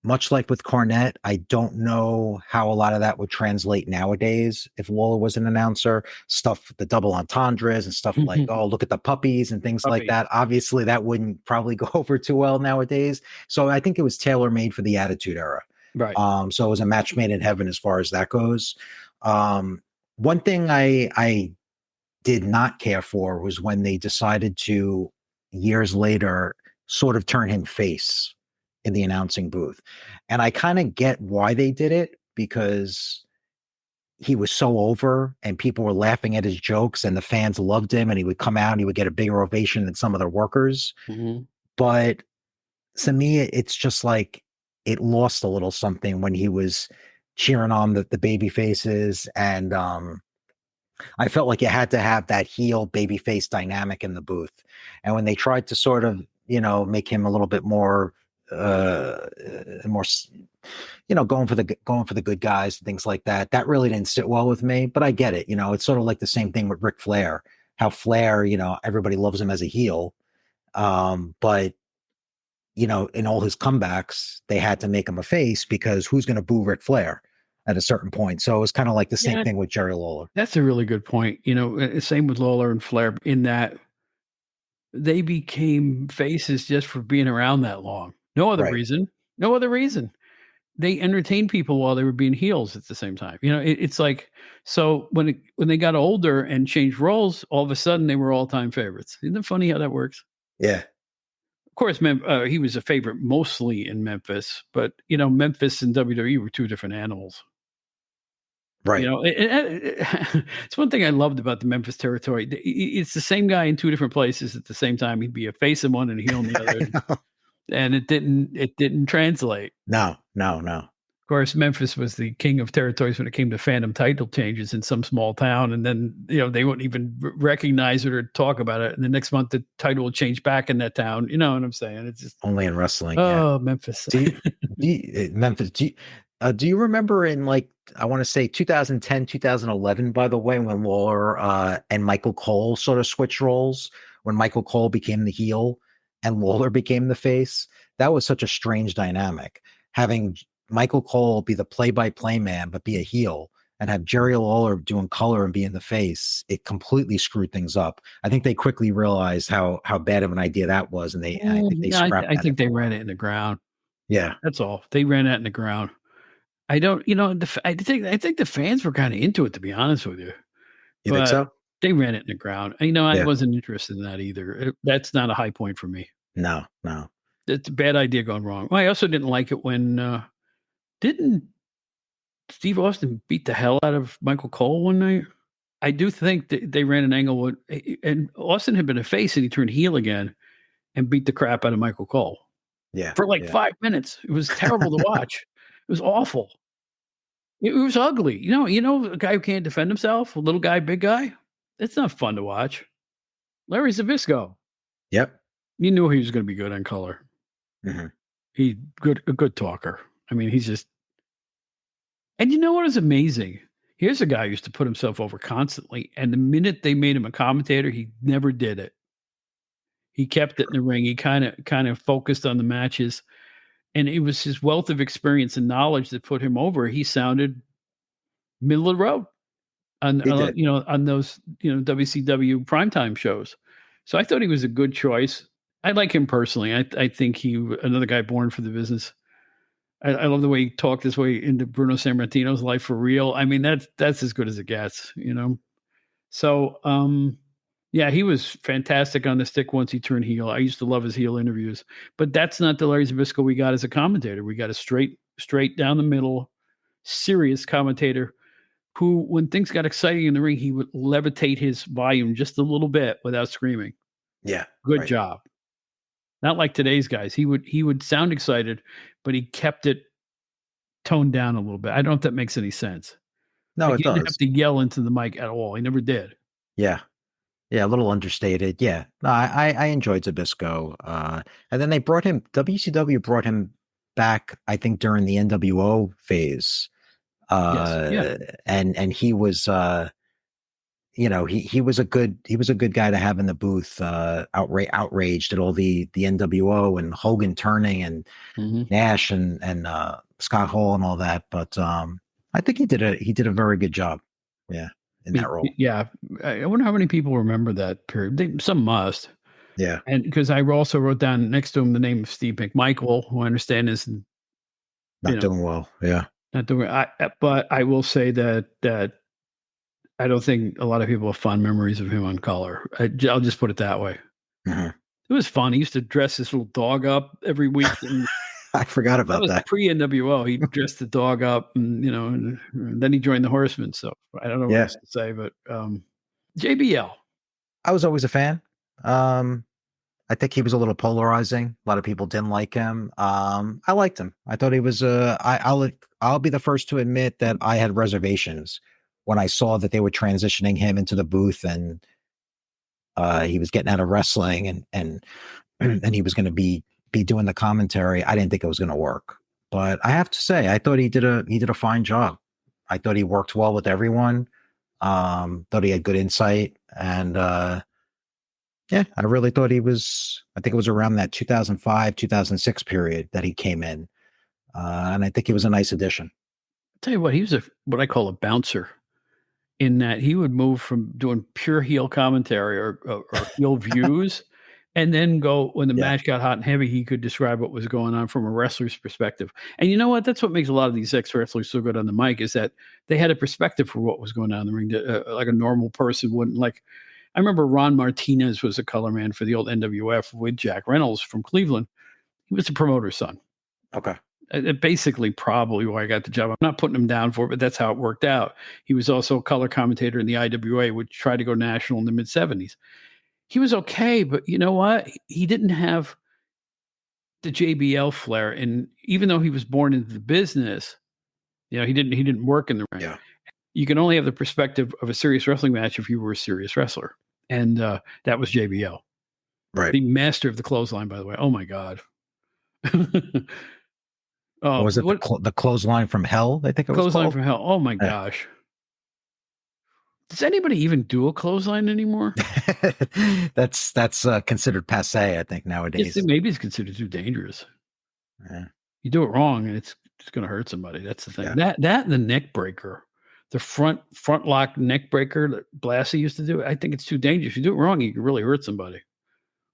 Much like with Cornette, I don't know how a lot of that would translate nowadays if Lawler was an announcer. Stuff, the double entendres and stuff like, oh, look at the puppies and things like that. Obviously, that wouldn't probably go over too well nowadays. So I think it was tailor-made for the Attitude Era. Right. So it was a match made in heaven as far as that goes. One thing I did not care for was when they decided to, years later, sort of turn him face in the announcing booth. And I kind of get why they did it, because he was so over and people were laughing at his jokes and the fans loved him and he would come out and he would get a bigger ovation than some of the workers. Mm-hmm. But to me, it's just like it lost a little something when he was cheering on the baby faces. And I felt like you had to have that heel baby face dynamic in the booth. And when they tried to sort of, make him a little bit more, going for the good guys, things like that, that really didn't sit well with me. But I get it. It's sort of like the same thing with Ric Flair. How Flair, everybody loves him as a heel, but in all his comebacks, they had to make him a face because who's going to boo Ric Flair at a certain point? So it was kind of like the same thing with Jerry Lawler. That's a really good point. Same with Lawler and Flair, in that they became faces just for being around that long. No other reason. No other reason. They entertained people while they were being heels at the same time. It's like, so when they got older and changed roles, all of a sudden they were all-time favorites. Isn't it funny how that works? Yeah. Of course, he was a favorite mostly in Memphis, but Memphis and WWE were two different animals. Right. It's one thing I loved about the Memphis territory. It's the same guy in two different places at the same time. He'd be a face in one and a heel in the other. And it didn't translate. No. Of course, Memphis was the king of territories when it came to Phantom title changes in some small town. And then, they wouldn't even recognize it or talk about it. And the next month, the title would change back in that town. You know what I'm saying? It's just only in wrestling. Oh, yeah. Memphis. Memphis. Do you remember in, like, I want to say 2010, 2011, by the way, when Lawler and Michael Cole sort of switched roles, when Michael Cole became the heel and Lawler became the face? That was such a strange dynamic. Having Michael Cole be the play-by-play man, but be a heel, and have Jerry Lawler doing color and being the face, it completely screwed things up. I think they quickly realized how bad of an idea that was, and I think they scrapped I think they ran it in the ground. Yeah. That's all. They ran that in the ground. I don't, I think the fans were kind of into it, to be honest with you. You think so? They ran it in the ground. I wasn't interested in that either. That's not a high point for me. No. It's a bad idea gone wrong. Well, I also didn't like it when, didn't Steve Austin beat the hell out of Michael Cole one night? I do think that they ran an angle and Austin had been a face and he turned heel again and beat the crap out of Michael Cole. Yeah. For 5 minutes. It was terrible to watch. It was awful. It was ugly. A guy who can't defend himself, a little guy, big guy. It's not fun to watch. Larry Zbyszko. Yep. You knew he was going to be good on color. Mm-hmm. A good talker. I mean, he's just. And you know what is amazing? Here's a guy who used to put himself over constantly, and the minute they made him a commentator, he never did it. He kept it in the ring. He kind of focused on the matches. And it was his wealth of experience and knowledge that put him over. He sounded middle of the road on those, WCW primetime shows. So I thought he was a good choice. I like him personally. I think another guy born for the business. I love the way he talked his way into Bruno Sammartino's life for real. I mean, that's as good as it gets, you know? So, yeah, he was fantastic on the stick once he turned heel. I used to love his heel interviews, but that's not the Larry Zbyszko we got as a commentator. We got a straight down the middle, serious commentator who, when things got exciting in the ring, he would levitate his volume just a little bit without screaming. Yeah. Good job. Not like today's guys. He would sound excited, but he kept it toned down a little bit. I don't know if that makes any sense. No, like it he didn't does. have to yell into the mic at all. He never did. Yeah. Yeah, a little understated. Yeah. No, I enjoyed Zbyszko. And then they brought him, WCW brought him back, I think, during the NWO phase. Yes. And he was you know, he was a good guy to have in the booth, outraged at all the NWO and Hogan turning and Nash and Scott Hall and all that. But I think he did a very good job. Yeah. In that role. Yeah. I wonder how many people remember that period. Some must. Yeah. And because I also wrote down next to him the name of Steve McMichael, who I understand is not doing well. Yeah. Not doing. But I will say that I don't think a lot of people have fond memories of him on color. I'll just put it that way. Mm-hmm. It was fun. He used to dress his little dog up every week. And I forgot about that. Was pre-NWO. He dressed the dog up, and and then he joined the Horsemen. So I don't know what else to say, but JBL. I was always a fan. I think he was a little polarizing. A lot of people didn't like him. I liked him. I thought he was. I'll be the first to admit that I had reservations when I saw that they were transitioning him into the booth, and he was getting out of wrestling, and he was going to be doing the commentary. I didn't think it was going to work, but I have to say, I thought he did a fine job. I thought he worked well with everyone. Thought he had good insight, and yeah, I really thought he was. I think it was around that 2005, 2006 period that he came in, and I think he was a nice addition. I'll tell you what, he was what I call a bouncer, in that he would move from doing pure heel commentary or heel views, and then go when the match got hot and heavy, he could describe what was going on from a wrestler's perspective. And you know what? That's what makes a lot of these ex-wrestlers so good on the mic, is that they had a perspective for what was going on in the ring that, like a normal person wouldn't. Like, I remember Ron Martinez was a color man for the old NWF with Jack Reynolds from Cleveland. He was the promoter's son. Okay. Basically probably why I got the job. I'm not putting him down for it, but that's how it worked out. He was also a color commentator in the IWA, which tried to go national in the mid 70s. He was okay, but you know what? He didn't have the JBL flair. And even though he was born into the business, he didn't work in the ring. Yeah. You can only have the perspective of a serious wrestling match if you were a serious wrestler. And that was JBL. Right. The master of the clothesline, by the way. Oh my God. Oh, was it the clothesline from hell? I think it was clothesline called? From hell. Oh my gosh. Does anybody even do a clothesline anymore? that's considered passé, I think, nowadays. Yes, maybe it's considered too dangerous. Yeah. You do it wrong, and it's going to hurt somebody. That's the thing. Yeah. That and the neck breaker, the front lock neck breaker that Blassie used to do. I think it's too dangerous. If you do it wrong, you could really hurt somebody.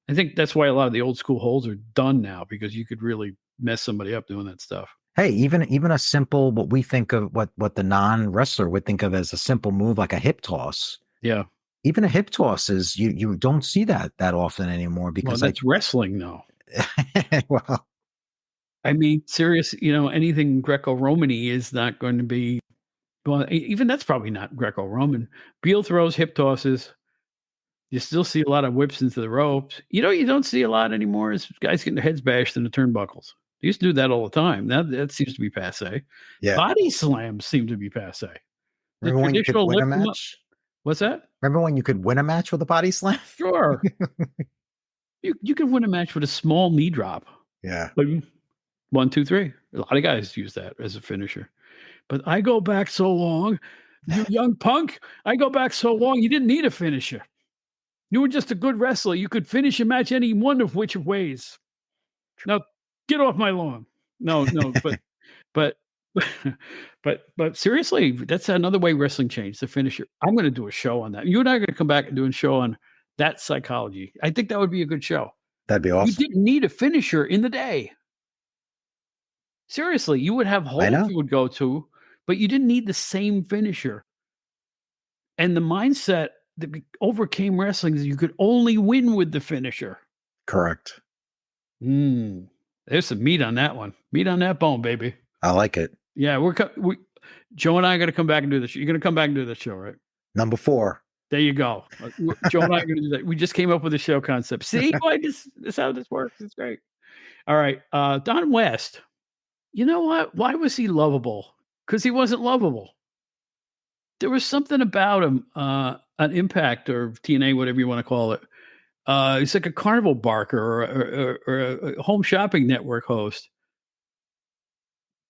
I think that's why a lot of the old school holds are done now, because you could really mess somebody up doing that stuff. Hey, even a simple, what we think of, what the non-wrestler would think of as a simple move, like a hip toss. Yeah. Even a hip toss is, you don't see that often anymore, because that's wrestling though. Well, I mean, serious, anything Greco-Romany is not going to be, well, even that's probably not Greco-Roman. Beal throws, hip tosses. You still see a lot of whips into the ropes. You don't see a lot anymore is guys getting their heads bashed in the turnbuckles. They used to do that all the time. That seems to be passé. Yeah. Body slams seem to be passé. Remember when you could win a match? What's that? Remember when you could win a match with a body slam? Sure. you could win a match with a small knee drop. Yeah. Like 1, 2, 3. A lot of guys use that as a finisher. But I go back so long, you young punk. I go back so long, you didn't need a finisher. You were just a good wrestler. You could finish a match any one of which ways. Now, get off my lawn. No, but seriously, that's another way wrestling changed, the finisher. I'm going to do a show on that. You and I are going to come back and do a show on that psychology. I think that would be a good show. That'd be awesome. You didn't need a finisher in the day. Seriously, you would have I holes know. you would go to, but you didn't need the same finisher. And the mindset that overcame wrestling is you could only win with the finisher. Correct. There's some meat on that one. Meat on that bone, baby. I like it. Yeah, Joe and I are going to come back and do this. You're going to come back and do this show, right? Number 4. There you go. Joe and I are going to do that. We just came up with a show concept. See, this is how this works. It's great. All right, Don West. You know what? Why was he lovable? Because he wasn't lovable. There was something about him, an Impact or TNA, whatever you want to call it. He's like a carnival barker or a home shopping network host.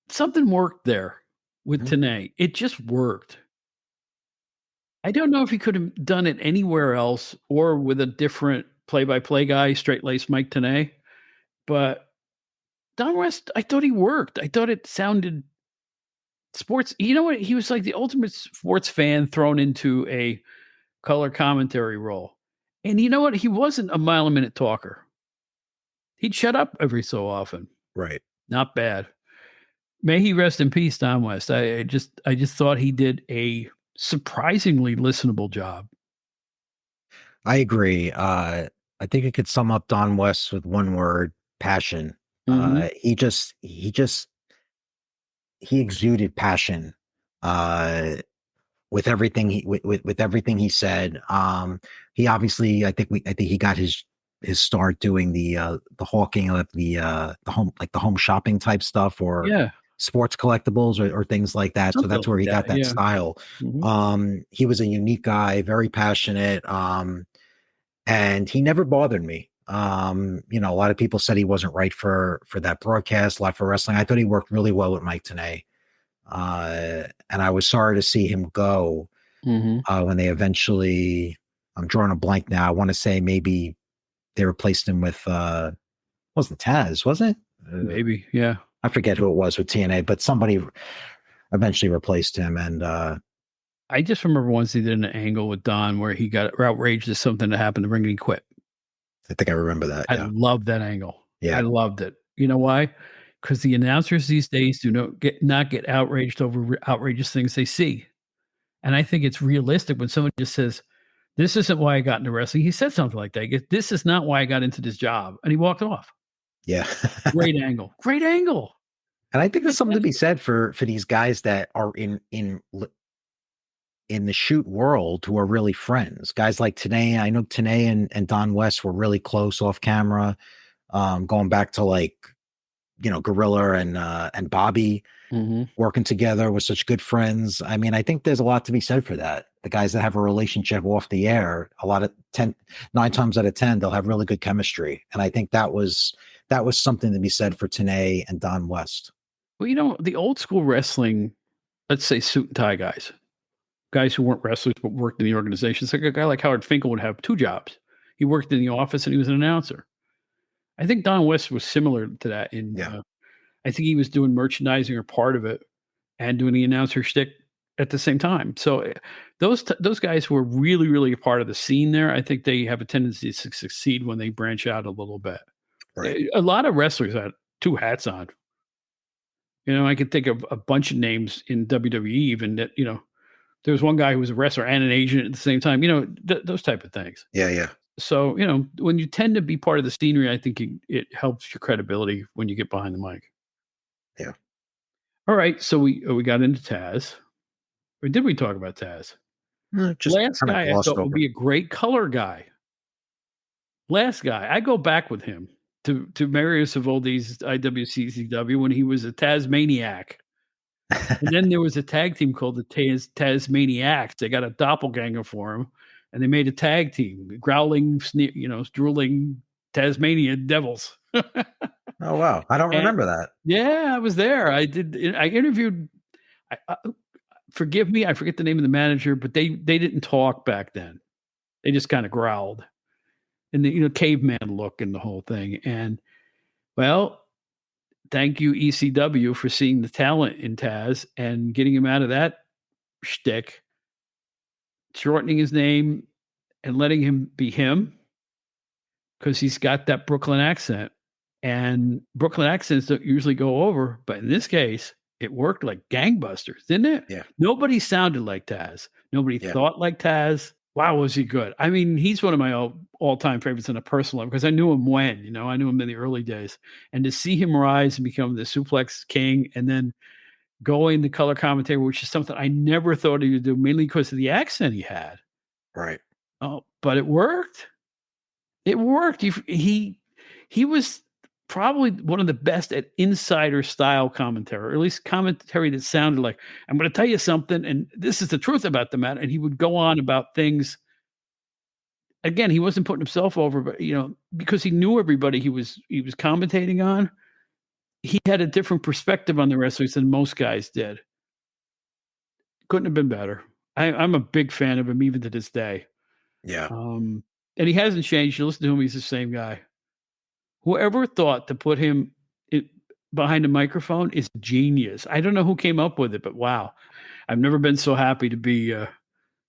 Something worked there with Tenay. It just worked. I don't know if he could have done it anywhere else or with a different play-by-play guy, straight-laced Mike Tenay. But Don West, I thought he worked. I thought it sounded sports. You know what? He was like the ultimate sports fan thrown into a color commentary role. And you know what? He wasn't a mile-a-minute talker. He'd shut up every so often. Right. Not bad. May he rest in peace, Don West. I just thought he did a surprisingly listenable job. I agree. I think I could sum up Don West with one word: passion. He exuded passion with everything with everything he said. He obviously, I think he got his start doing the hawking of the home shopping type stuff, or sports collectibles or things like that. Something so that's where he got that style. He was a unique guy, very passionate, and he never bothered me. A lot of people said he wasn't right for that broadcast, Live for Wrestling. I thought he worked really well with Mike Tenay. And I was sorry to see him go when they eventually, I'm drawing a blank now. I want to say maybe they replaced him with, wasn't Tazz, was it? Maybe, yeah. I forget who it was with TNA, but somebody eventually replaced him. And I just remember once he did an angle with Don where he got outraged at something that happened to ring and he quit. I think I remember that. I loved that angle. Yeah. I loved it. You know why? Because the announcers these days do not get outraged over outrageous things they see. And I think it's realistic when someone just says, this isn't why I got into wrestling. He said something like that. This is not why I got into this job. And he walked off. Yeah. Great angle. Great angle. And I think there's something to be said for these guys that are in the shoot world who are really friends. Guys like Tenay. I know Tenay and Don West were really close off camera, going back to Gorilla and Bobby working together, with such good friends. I mean, I think there's a lot to be said for that. The guys that have a relationship off the air, 9 times out of 10, they'll have really good chemistry. And I think that was something to be said for Tenay and Don West. Well, the old school wrestling, let's say suit and tie guys who weren't wrestlers but worked in the organization. It's like a guy like Howard Finkel would have 2 jobs. He worked in the office and he was an announcer. I think Don West was similar to that. I think he was doing merchandising or part of it and doing the announcer shtick at the same time. So those guys who are really, really a part of the scene there, I think they have a tendency to succeed when they branch out a little bit. Right. A lot of wrestlers had 2 hats on. I could think of a bunch of names in WWE even that, there was one guy who was a wrestler and an agent at the same time, those type of things. Yeah, yeah. So, when you tend to be part of the scenery, I think it helps your credibility when you get behind the mic. Yeah. All right. So we got into Tazz. Or did we talk about Tazz? Just last guy I thought would be a great color guy. Last guy. I go back with him to Marius of Oldies IWCCW when he was a Tasmaniac. And then there was a tag team called the Tasmaniacs. They got a doppelganger for him, and they made a tag team, growling, drooling Tasmania Devils. Oh, wow. I don't remember that. Yeah, I was there. I interviewed, forgive me, I forget the name of the manager, but they didn't talk back then. They just kind of growled. And the caveman look and the whole thing. And, well, thank you, ECW, for seeing the talent in Tazz and getting him out of that shtick, shortening his name and letting him be him, because he's got that Brooklyn accent. And Brooklyn accents don't usually go over, but in this case, it worked like gangbusters, didn't it? Yeah. Nobody sounded like Tazz. Nobody Yeah. thought like Tazz. Wow, was he good? I mean, he's one of my all-time favorites in a personal level because I knew him I knew him in the early days. And to see him rise and become the suplex king and then going the color commentator, which is something I never thought he would do, mainly because of the accent he had. Right. Oh, but it worked. It worked. He was probably one of the best at insider style commentary, or at least commentary that sounded like, I'm going to tell you something, and this is the truth about the matter. And he would go on about things. Again, he wasn't putting himself over, but because he knew everybody he was commentating on, he had a different perspective on the wrestlers than most guys did. Couldn't have been better. I'm a big fan of him even to this day. Yeah. And he hasn't changed. You listen to him, he's the same guy. Whoever thought to put him behind a microphone is genius. I don't know who came up with it, but wow. I've never been so happy to be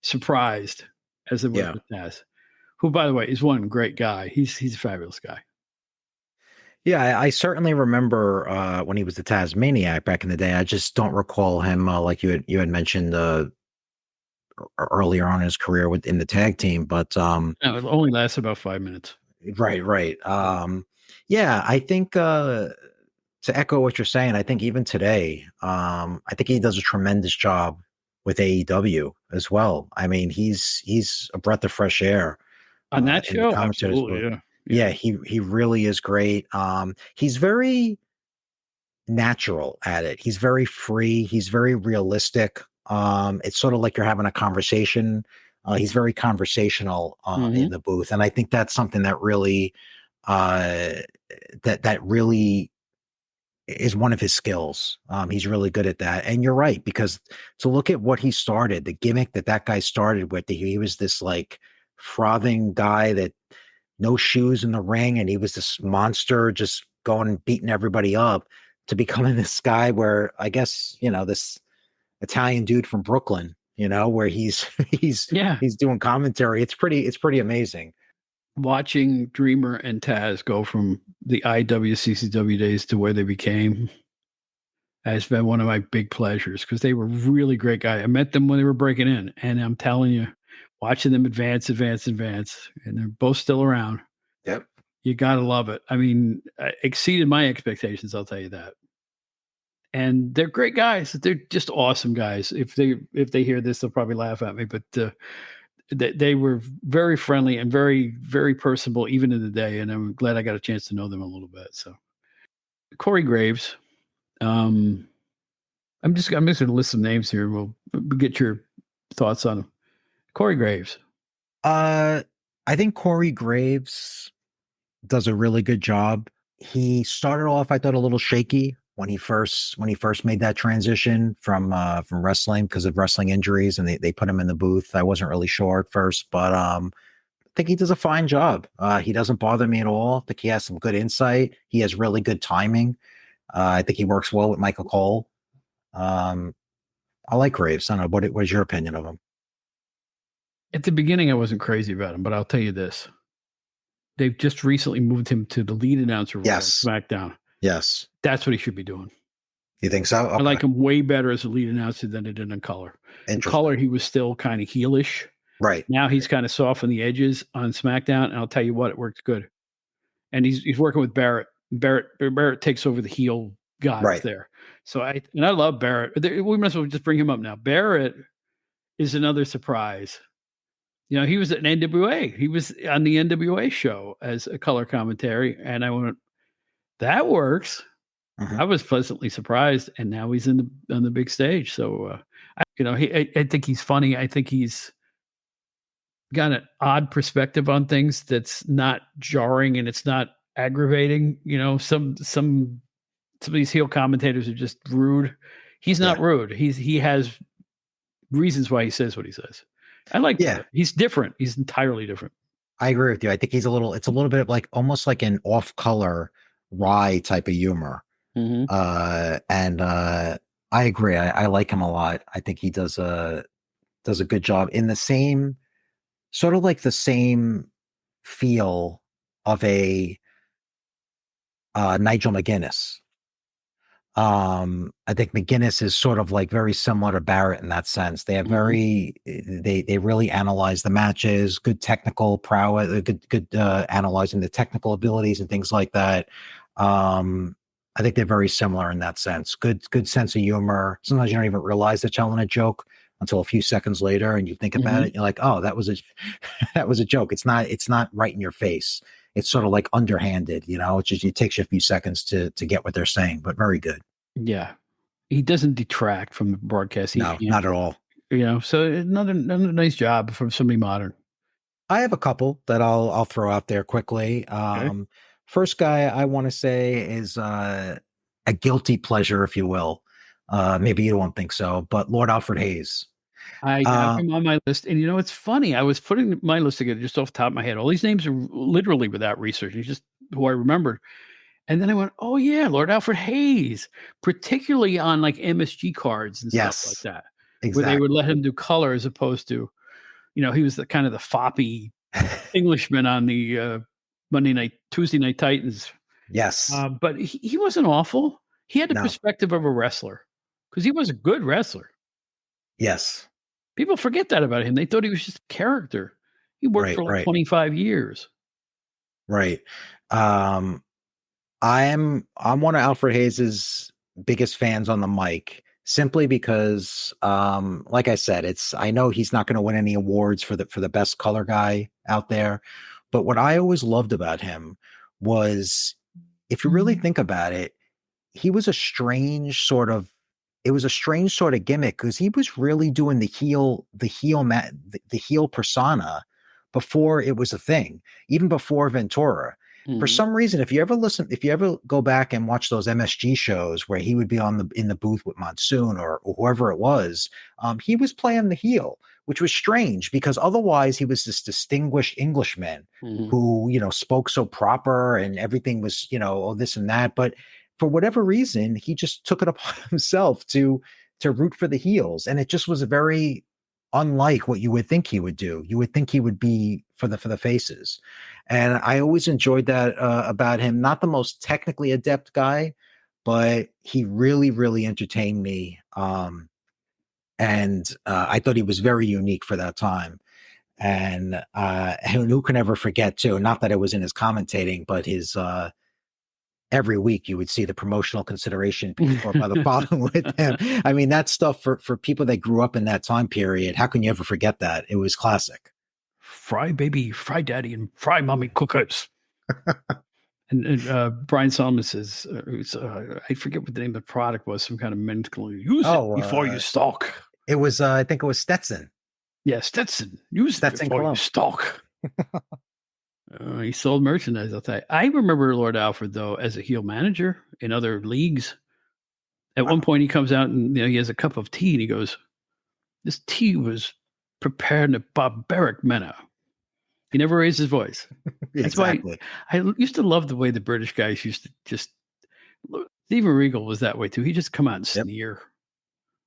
surprised as it was with Tazz, who, by the way, is one great guy. He's a fabulous guy. Yeah, I certainly remember when he was the Tasmaniac back in the day. I just don't recall him like you had mentioned earlier on in his career in the tag team. But it only lasts about 5 minutes. Right. Yeah, I think to echo what you're saying, I think even today, I think he does a tremendous job with AEW as well. I mean, he's a breath of fresh air on that show. Absolutely, yeah. Yeah, he really is great. He's very natural at it. He's very free. He's very realistic. It's sort of like you're having a conversation. He's very conversational in the booth, and I think that's something that really that really is one of his skills. He's really good at that. And you're right, because to look at what he started, the gimmick that guy started with, he was this like frothing guy that no shoes in the ring, and he was this monster just going and beating everybody up, to becoming this guy where I guess, this Italian dude from Brooklyn, where he's doing commentary. It's pretty amazing. Watching Dreamer and Tazz go from the IWCCW days to where they became has been one of my big pleasures, because they were really great guys. I met them when they were breaking in, and I'm telling you, watching them advance, and they're both still around. Yep. You got to love it. I mean, exceeded my expectations, I'll tell you that. And they're great guys. They're just awesome guys. If they hear this, they'll probably laugh at me, but they were very friendly and very, very personable, even in the day. And I'm glad I got a chance to know them a little bit. So Corey Graves, I'm just going to list some names here. We'll get your thoughts on them. Corey Graves. I think Corey Graves does a really good job. He started off, I thought, a little shaky when he first made that transition from wrestling because of wrestling injuries, and they put him in the booth. I wasn't really sure at first, but I think he does a fine job. He doesn't bother me at all. I think he has some good insight. He has really good timing. I think he works well with Michael Cole. I like Graves. I don't know. What is your opinion of him? At the beginning, I wasn't crazy about him, but I'll tell you this. They've just recently moved him to the lead announcer role on SmackDown. Yes. That's what he should be doing. You think so? Okay. I like him way better as a lead announcer than I did in Color. In Color, he was still kind of heelish. Right. Now he's kind of soft on the edges on SmackDown, and I'll tell you what, it worked good. And he's working with Barrett. Barrett takes over the heel guys there. So I love Barrett. We might as well just bring him up now. Barrett is another surprise. He was at NWA. He was on the NWA show as a color commentary, and I went, that works. I was pleasantly surprised, and now he's on the big stage. So, I think he's funny. I think he's got an odd perspective on things that's not jarring and it's not aggravating. Some of these heel commentators are just rude. He's not rude. He has reasons why he says what he says. I like that. He's different. He's entirely different. I agree with you. I think it's a little bit of like almost like an off-color wry type of humor. And I agree. I like him a lot. I think he does a good job in the same sort of like the same feel of a Nigel McGuinness. I think McGuinness is sort of like very similar to Barrett in that sense. They have they really analyze the matches, good technical prowess, good analyzing the technical abilities and things like that. I think they're very similar in that sense. Good sense of humor. Sometimes you don't even realize they're telling a joke until a few seconds later, and you think about it. You're like, oh, that was a that was a joke. It's not right in your face. It's sort of like underhanded, it takes you a few seconds to get what they're saying, but very good. Yeah. He doesn't detract from the broadcast. No, not at all. So another nice job from somebody modern. I have a couple that I'll throw out there quickly. Okay. First guy I want to say is a guilty pleasure, if you will. Maybe you don't think so, but Lord Alfred Hayes. I have him on my list. And it's funny. I was putting my list together just off the top of my head. All these names are literally without research. It's just who I remembered. And then I went, oh, yeah, Lord Alfred Hayes, particularly on like MSG cards and stuff like that, exactly. where they would let him do color as opposed to, he was the kind of the foppy Englishman on the Tuesday Night Titans. Yes. But he wasn't awful. He had the perspective of a wrestler because he was a good wrestler. Yes. People forget that about him. They thought he was just a character. He worked for like 25 years. Right. I'm one of Alfred Hayes's biggest fans on the mic, simply because, like I said, I know he's not going to win any awards for the best color guy out there, but what I always loved about him was, if you really think about it, it was a strange sort of gimmick, because he was really doing the heel persona before it was a thing, even before Ventura. For some reason, if you ever go back and watch those MSG shows where he would be in the booth with Monsoon or whoever it was, he was playing the heel, which was strange because otherwise he was this distinguished Englishman who, spoke so proper and everything was, this and that. But for whatever reason, he just took it upon himself to root for the heels. And it just was very unlike what you would think he would do. You would think he would be for the faces. And I always enjoyed that about him. Not the most technically adept guy, but he really, really entertained me. And I thought he was very unique for that time. And who can ever forget too, not that it was in his commentating, but his every week you would see the promotional consideration or by the following with him. I mean, that stuff for people that grew up in that time period, how can you ever forget that? It was classic. Fry baby, fry daddy, and fry mommy cookers. and Brian Solomon says, I forget what the name of the product was, some kind of mental, use it before you stalk. It was, I think it was Stetson. Yeah, Stetson. Use Stetson it before you stalk. He sold merchandise, I'll tell you. I remember Lord Alfred, though, as a heel manager in other leagues. At one point, he comes out and he has a cup of tea, and he goes, this tea was prepared in a barbaric manner. He never raised his voice. That's why I used to love the way the British guys used to just... Steven Regal was that way, too. He just come out and sneer.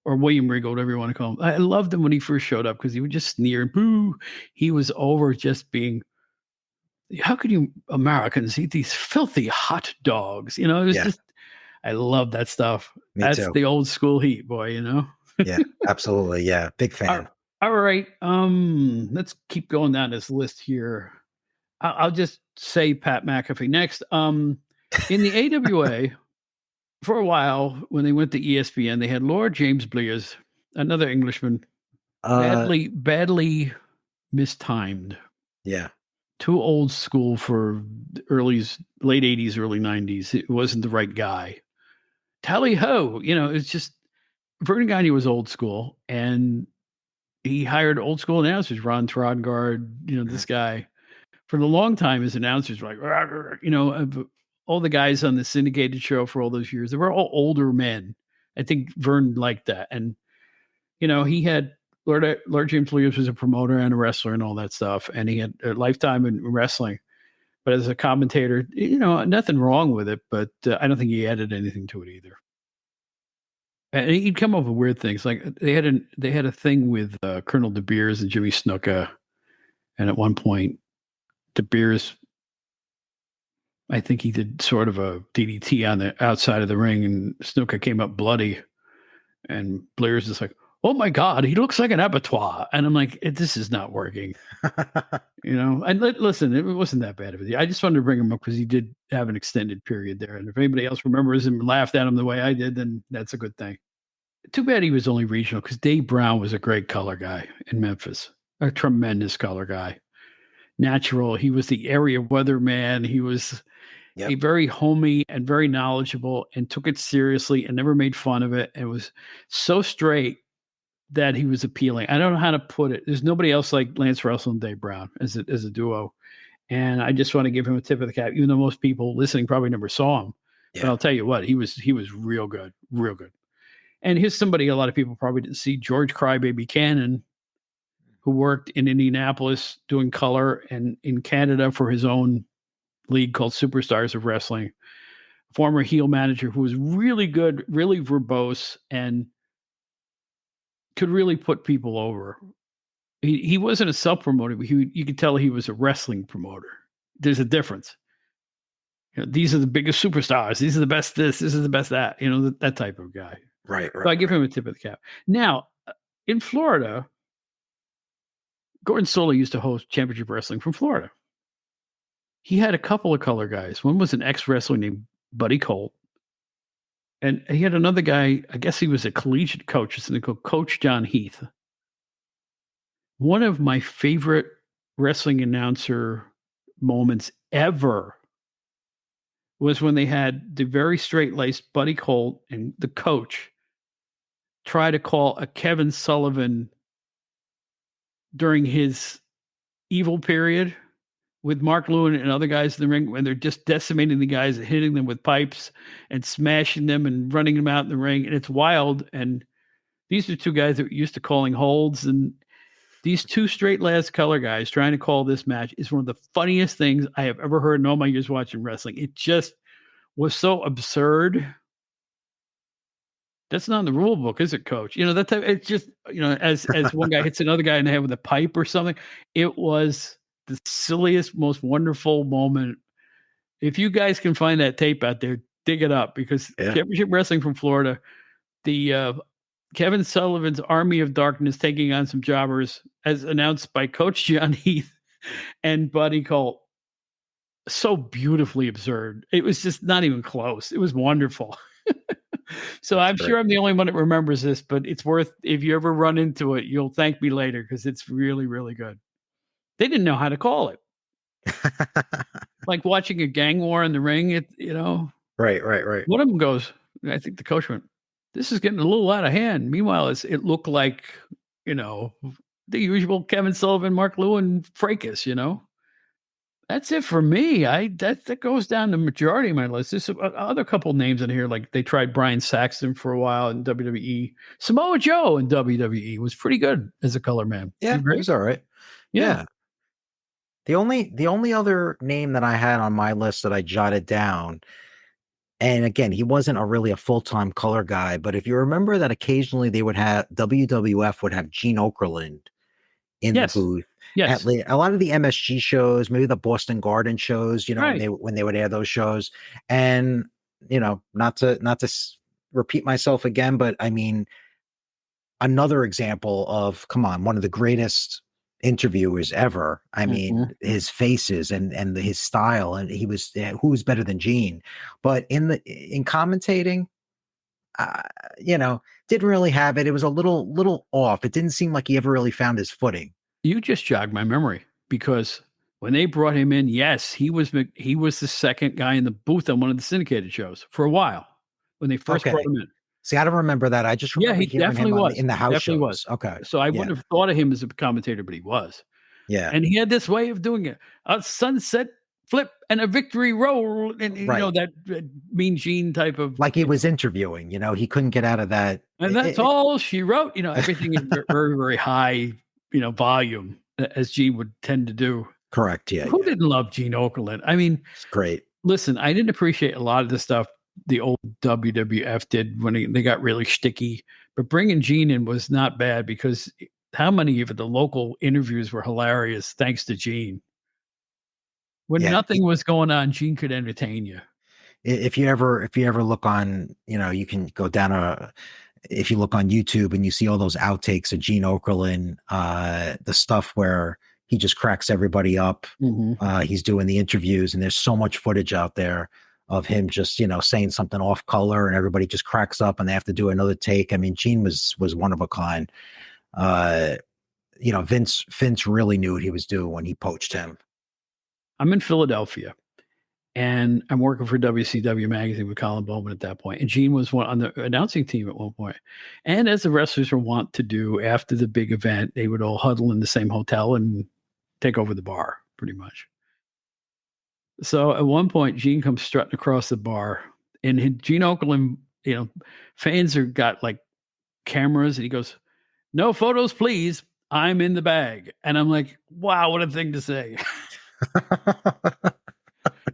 Or William Regal, whatever you want to call him. I loved him when he first showed up because he would just sneer. Boo! He was over just being... How can you Americans eat these filthy hot dogs? It was just, I love that stuff. That's the old school heat, boy, Yeah, absolutely. Yeah. Big fan. All right. Let's keep going down this list here. I'll just say Pat McAfee next. In the AWA, for a while, when they went to ESPN, they had Lord James Blears, another Englishman, badly mistimed. Yeah. Too old school for late 80s, early 90s. It wasn't the right guy. Tally ho, it's just Vernon Gagne was old school, and he hired old school announcers, Ron Trongard, this guy. For a long time, his announcers were like, all the guys on the syndicated show for all those years, they were all older men. I think Vern liked that. And, he had Lord James Blears was a promoter and a wrestler and all that stuff. And he had a lifetime in wrestling. But as a commentator, nothing wrong with it. But I don't think he added anything to it either. And he'd come up with weird things. Like they had a thing with Colonel De Beers and Jimmy Snuka. And at one point, De Beers, I think he did sort of a DDT on the outside of the ring, and Snuka came up bloody. And Blair's just like, oh my God, he looks like an abattoir. And I'm like, this is not working. And listen, it wasn't that bad of a deal. I just wanted to bring him up because he did have an extended period there. And if anybody else remembers him and laughed at him the way I did, then that's a good thing. Too bad he was only regional because Dave Brown was a great color guy in Memphis, a tremendous color guy. Natural. He was the area weatherman. He was a very homey and very knowledgeable and took it seriously and never made fun of it. And was so straight that he was appealing. I don't know how to put it. There's nobody else like Lance Russell and Dave Brown as a duo. And I just want to give him a tip of the cap, even though most people listening probably never saw him. Yeah. But I'll tell you what, he was real good, real good. And here's somebody a lot of people probably didn't see, George Crybaby Cannon, who worked in Indianapolis doing color and in Canada for his own league called Superstars of Wrestling. Former heel manager who was really good, really verbose, and could really put people over. He wasn't a self-promoter, but you could tell he was a wrestling promoter. There's a difference. These are the biggest superstars. These are the best this is the best that. That type of guy. Right. So I give him a tip of the cap. Now, in Florida, Gordon Solie used to host Championship Wrestling from Florida. He had a couple of color guys. One was an ex-wrestler named Buddy Colt. And he had another guy, I guess he was a collegiate coach, something called Coach John Heath. One of my favorite wrestling announcer moments ever was when they had the very straight-laced Buddy Colt and the coach try to call a Kevin Sullivan during his evil period with Mark Lewin and other guys in the ring when they're just decimating the guys and hitting them with pipes and smashing them and running them out in the ring. And it's wild. And these are two guys that were used to calling holds. And these two straight-laced color guys trying to call this match is one of the funniest things I have ever heard in all my years watching wrestling. It just was so absurd. That's not in the rule book, is it, Coach? That type, it's just, as one guy hits another guy in the head with a pipe or something. It was the silliest, most wonderful moment. If you guys can find that tape out there, dig it up, because Championship Wrestling from Florida, the Kevin Sullivan's Army of Darkness taking on some jobbers, as announced by Coach John Heath and Buddy Colt. So beautifully absurd. It was just not even close. It was wonderful. So I'm sure I'm the only one that remembers this, but it's worth, if you ever run into it, you'll thank me later, because it's really, really good. They didn't know how to call it. Like watching a gang war in the ring, Right. One of them goes, I think the coach went, this is getting a little out of hand. Meanwhile, it looked like, the usual Kevin Sullivan, Mark Lewin fracas, That's it for me. That goes down the majority of my list. There's other couple names in here, like they tried Brian Saxton for a while in WWE. Samoa Joe in WWE was pretty good as a color man. Yeah, he was all right. Yeah. The only other name that I had on my list that I jotted down, and again, he wasn't really a full-time color guy, but if you remember that occasionally they would have WWF would have Gene Okerlund in the booth. Yes. At a lot of the MSG shows, maybe the Boston Garden shows, right. when they would air those shows. And, not to repeat myself again, but I mean, another example of, come on, one of the greatest interviewers ever. I mean, his faces and his style, and he was, who was better than Gene? But in commentating, didn't really have it. It was a little off. It didn't seem like he ever really found his footing. You just jogged my memory, because when they brought him in, yes, he was the second guy in the booth on one of the syndicated shows for a while when they first brought him in. See, I don't remember that. I just remember he definitely was in the house shows. Was. Okay, so I wouldn't have thought of him as a commentator, but he was. Yeah, and he had this way of doing it: a sunset flip and a victory roll, and that Mean Gene type of, like he was interviewing. He couldn't get out of that. And that's all she wrote. Everything is very, very high. Volume, as Gene would tend to do. Correct. Yeah. Who didn't love Gene Okerlund? I mean, it's great. Listen, I didn't appreciate a lot of the stuff the old WWF did when they got really shticky, but bringing Gene in was not bad, because how many of the local interviews were hilarious thanks to Gene. When Yeah. nothing was going on, Gene could entertain you. If you ever look on, you can go down if you look on YouTube and you see all those outtakes of Gene Okerlund, the stuff where he just cracks everybody up. He's doing the interviews, and there's so much footage out there of him just, saying something off color, and everybody just cracks up and they have to do another take. I mean, Gene was one of a kind. Vince really knew what he was doing when he poached him. I'm in Philadelphia, and I'm working for WCW magazine with Colin Bowman at that point. And Gene was on the announcing team at one point. And as the wrestlers were wont to do after the big event, they would all huddle in the same hotel and take over the bar, pretty much. So at one point, Gene comes strutting across the bar, and Gene Okerlund, fans are got like cameras, and he goes, "No photos, please. I'm in the bag." And I'm like, wow, what a thing to say.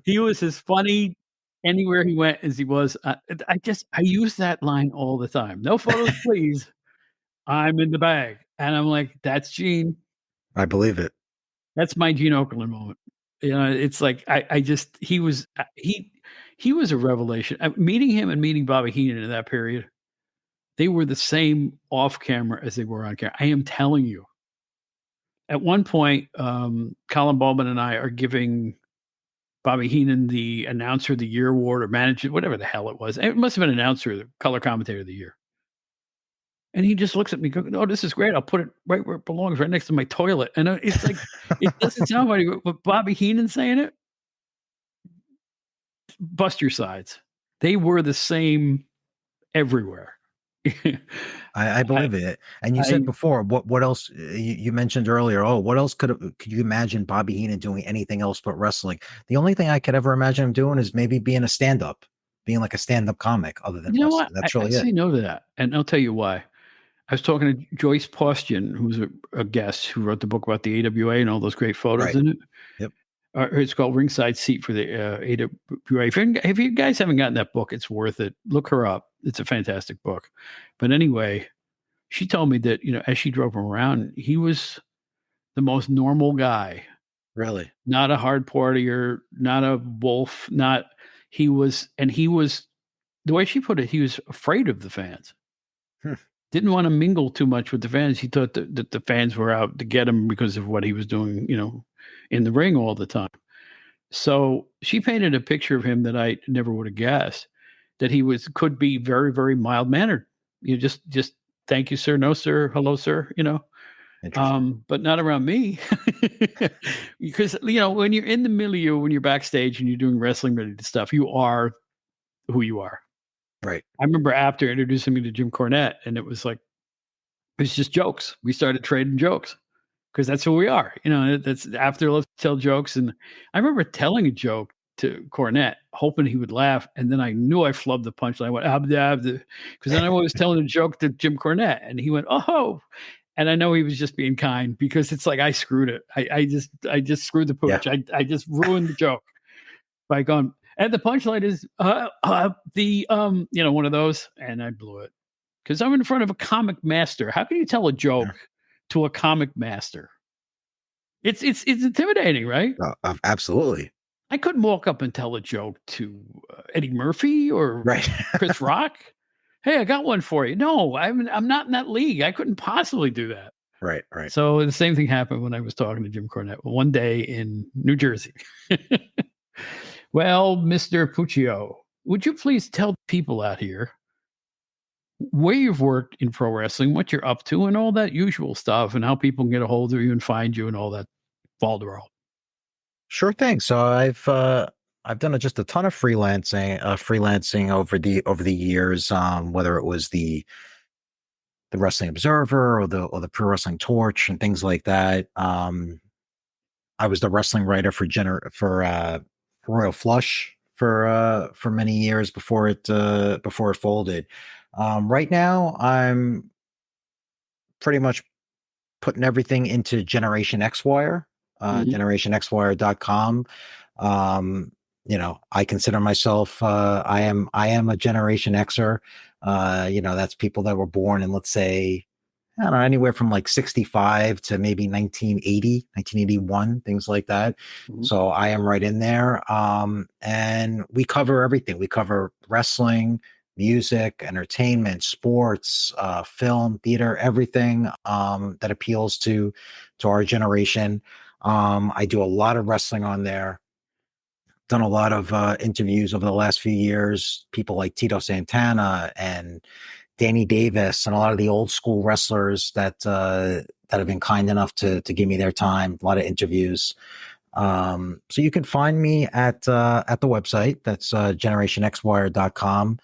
He was as funny anywhere he went as he was. I use that line all the time. "No photos, please. I'm in the bag." And I'm like, that's Gene. I believe it. That's my Gene Okerlund moment. It's like he was a revelation. Meeting him and meeting Bobby Heenan in that period, they were the same off camera as they were on camera. I am telling you. At one point, Colin Bowman and I are giving Bobby Heenan the Announcer of the Year award or Manager, whatever the hell it was. It must have been Announcer, the Color Commentator of the Year. And he just looks at me, going, "Oh, this is great. I'll put it right where it belongs, right next to my toilet." And it's like, it doesn't sound funny, but Bobby Heenan saying it, bust your sides. They were the same everywhere. I believe it. And you said before, what else you mentioned earlier? Oh, what else could you imagine Bobby Heenan doing anything else but wrestling? The only thing I could ever imagine him doing is maybe being being like a stand-up comic other than wrestling. What? That's really I say no to that. And I'll tell you why. I was talking to Joyce Postian, who's a guest who wrote the book about the AWA and all those great photos in it. Yep. It's called Ringside Seat for the AWA. If you guys haven't gotten that book, it's worth it. Look her up. It's a fantastic book. But anyway, she told me that, as she drove him around, he was the most normal guy. Really? Not a hard partier, not a wolf, the way she put it, he was afraid of the fans. Didn't want to mingle too much with the fans. He thought that the fans were out to get him because of what he was doing, in the ring all the time. So she painted a picture of him that I never would have guessed, that he could be very, very mild mannered. Just thank you, sir. No, sir. Hello, sir. But not around me. Because, when you're in the milieu, when you're backstage and you're doing wrestling related stuff, you are who you are. Right. I remember after introducing me to Jim Cornette, and it was just jokes. We started trading jokes because that's who we are. That's after love to tell jokes. And I remember telling a joke to Cornette, hoping he would laugh. And then I knew I flubbed the punchline. I went, because then I was telling a joke to Jim Cornette, and he went, "Oh." And I know he was just being kind, because it's like, I screwed it. I just screwed the pooch. Yeah. I just ruined the joke by going, and the punchline is one of those, and I blew it because I'm in front of a comic master. How can you tell a joke to a comic master? It's intimidating, right? Absolutely. I couldn't walk up and tell a joke to Eddie Murphy or Chris Rock. "Hey, I got one for you." No, I'm not in that league. I couldn't possibly do that. Right. So the same thing happened when I was talking to Jim Cornette one day in New Jersey. "Well, Mr. Puccio, would you please tell people out here where you've worked in pro wrestling, what you're up to, and all that usual stuff, and how people can get a hold of you and find you and all that falderall?" Sure thing. So I've done just a ton of freelancing over the years, whether it was the Wrestling Observer or the Pro Wrestling Torch and things like that. I was the wrestling writer for Royal Flush for many years before it folded. Right now, I'm pretty much putting everything into Generation XWire, GenerationXWire.com. I consider myself, I am a Generation Xer. That's people that were born in, let's say, I don't know, anywhere from like 65 to maybe 1980, 1981, things like that. Mhm. So I am right in there. And we cover everything. We cover wrestling, music, entertainment, sports, film, theater, everything that appeals to our generation. I do a lot of wrestling on there. Done a lot of interviews over the last few years. People like Tito Santana and Danny Davis and a lot of the old school wrestlers that have been kind enough to give me their time. A lot of interviews. So you can find me at the website. That's generationxwire.com.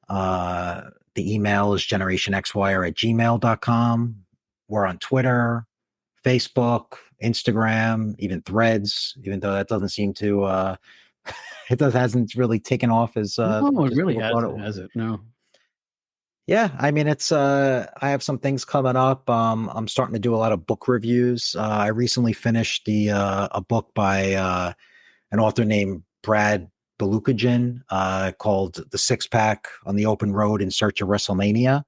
The email is generationxwire@gmail.com. We're on Twitter, Facebook, Instagram, even Threads, even though that doesn't seem to hasn't really taken off as No, much it as really people thought it hasn't, would. has it? No. Yeah, I mean it's I have some things coming up. I'm starting to do a lot of book reviews. I recently finished the a book by an author named Brad Balukajan called The Six Pack on the Open Road in Search of WrestleMania.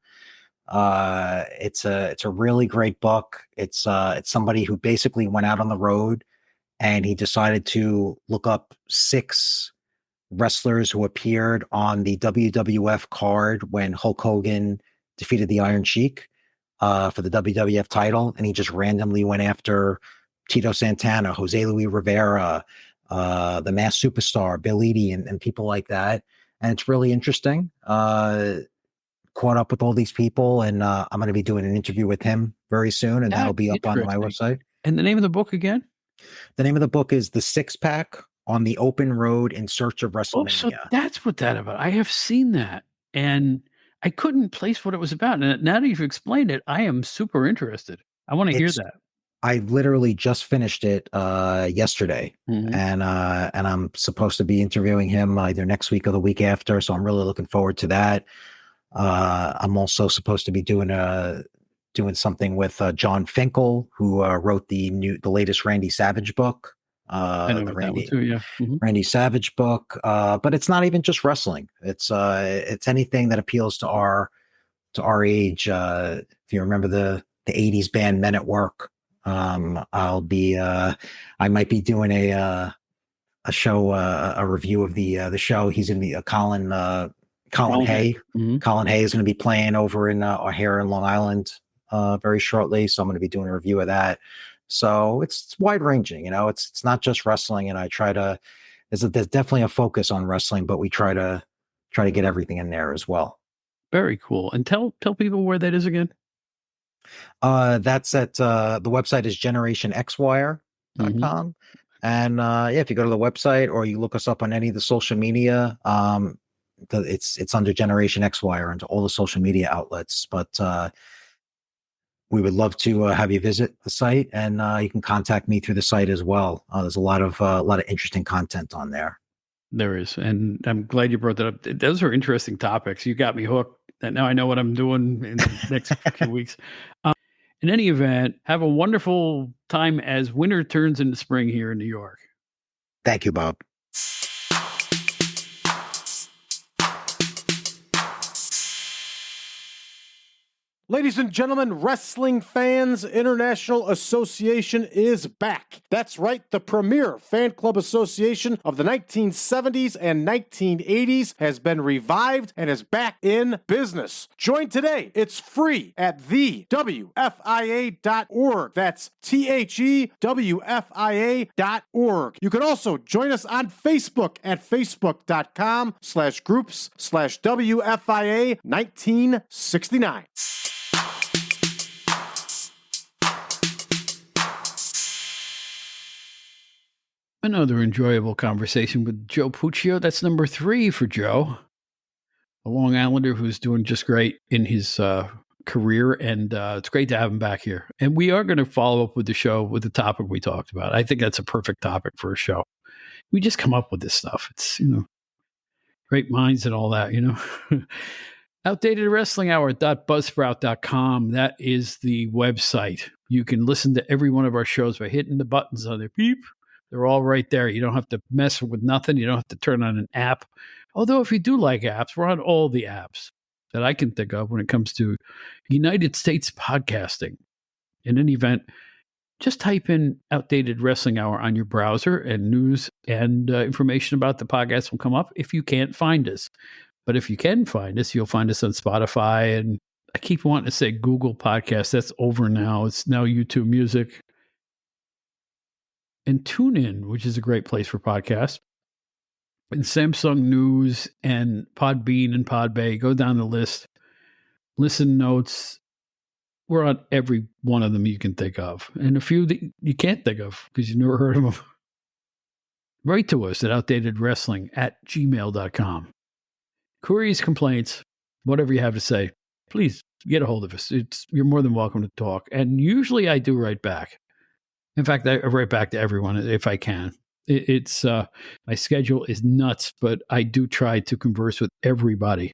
It's a really great book. It's somebody who basically went out on the road and he decided to look up six wrestlers who appeared on the WWF card when Hulk Hogan defeated the Iron Sheik for the WWF title, and he just randomly went after Tito Santana, Jose Luis Rivera, the Masked Superstar, Bill Eadie, and people like that. And it's really interesting. Caught up with all these people, and I'm going to be doing an interview with him very soon, and that'll That's be up on my interesting. website. And the name of the book again? The name of the book is The Six Pack on the Open Road in Search of Oh, so WrestleMania. that's what that about. I have seen that, and I couldn't place what it was about. And now that you've explained it, I am super interested. I want to hear It's that. I literally just finished it yesterday, Mhm. and I'm supposed to be interviewing him either next week or the week after. So I'm really looking forward to that. I'm also supposed to be doing something with John Finkel, who wrote the latest Randy Savage book. I know The about that one too. Yeah. Mhm. Randy Savage book. But it's not even just wrestling. It's anything that appeals to our age. If you remember the 80s band Men at Work, I might be doing a show, a review of the show. He's going to be Colin Hay. Mhm. Colin Hay is going to be playing over in O'Hare in Long Island very shortly. So I'm going to be doing a review of that. So it's wide ranging, it's not just wrestling. And I try to, there's definitely a focus on wrestling, but we try to get everything in there as well. Very cool. And tell people where that is again. That's at the website is generationxwire.com. And yeah, if you go to the website or you look us up on any of the social media, it's under Generation Xwire and all the social media outlets. But we would love to have you visit the site, and you can contact me through the site as well. There's a lot of interesting content on there. There is, and I'm glad you brought that up. Those are interesting topics. You got me hooked. And now I know what I'm doing in the next few weeks. In any event, have a wonderful time as winter turns into spring here in New York. Thank you, Bob. Ladies and gentlemen, Wrestling Fans International Association is back. That's right, the premier fan club association of the 1970s and 1980s has been revived and is back in business. Join today. It's free at thewfia.org. That's thewfia.org. You can also join us on Facebook at facebook.com/groups/WFIA 1969. Another enjoyable conversation with Joe Puccio. That's number 3 for Joe, a Long Islander who's doing just great in his career, and it's great to have him back here. And we are going to follow up with the show with the topic we talked about. I think that's a perfect topic for a show. We just come up with this stuff. It's, great minds and all that, Outdated Wrestling Hour.buzzsprout.com. That is the website. You can listen to every one of our shows by hitting the buttons on there. Beep. They're all right there. You don't have to mess with nothing. You don't have to turn on an app. Although if you do like apps, we're on all the apps. that I can think of when it comes to United States podcasting. In any event, just type in Outdated Wrestling Hour on your browser and news and information about the podcast will come up if you can't find us. But if you can find us, you'll find us on Spotify. And I keep wanting to say Google Podcasts. That's over now. It's now YouTube Music. And TuneIn, which is a great place for podcasts. And Samsung News and Podbean and Podbay. Go down the list. Listen Notes. We're on every one of them you can think of. And a few that you can't think of because you've never heard of them. Write to us at outdatedwrestling@gmail.com. Queries, complaints, whatever you have to say, please get a hold of us. You're more than welcome to talk. And usually I do write back. In fact, I write back to everyone if I can. It's my schedule is nuts, but I do try to converse with everybody.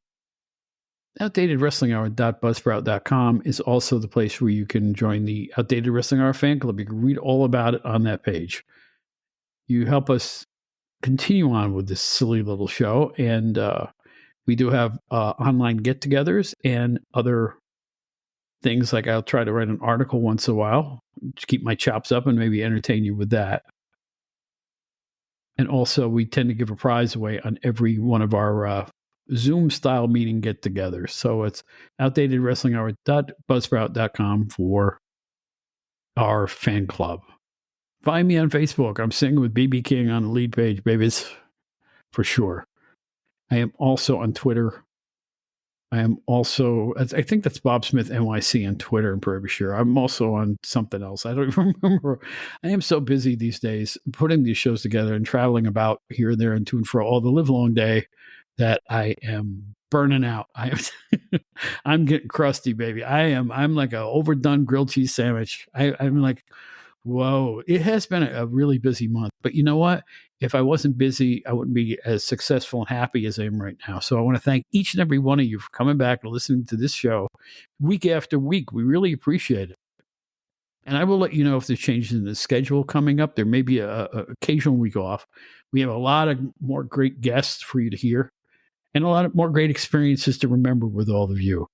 OutdatedWrestlingHour.buzzsprout.com is also the place where you can join the Outdated Wrestling Hour fan club. You can read all about it on that page. You help us continue on with this silly little show, and we do have online get-togethers and other things. Like I'll try to write an article once in a while to keep my chops up and maybe entertain you with that. And also, we tend to give a prize away on every one of our Zoom-style meeting get-togethers. So it's OutdatedWrestlingHour.buzzsprout.com for our fan club. Find me on Facebook. I'm singing with BB King on the lead page, babies, for sure. I am also on Twitter. I am also, I think that's Bob Smith NYC on Twitter, I'm pretty sure. I'm also on something else. I don't even remember. I am so busy these days putting these shows together and traveling about here and there and to and fro all the live long day that I am burning out. I'm getting crusty, baby. I'm like an overdone grilled cheese sandwich. I'm like, whoa, it has been a really busy month. But you know what? If I wasn't busy, I wouldn't be as successful and happy as I am right now. So I want to thank each and every one of you for coming back and listening to this show week after week. We really appreciate it. And I will let you know if there's changes in the schedule coming up. There may be a occasional week off. We have a lot of more great guests for you to hear and a lot of more great experiences to remember with all of you.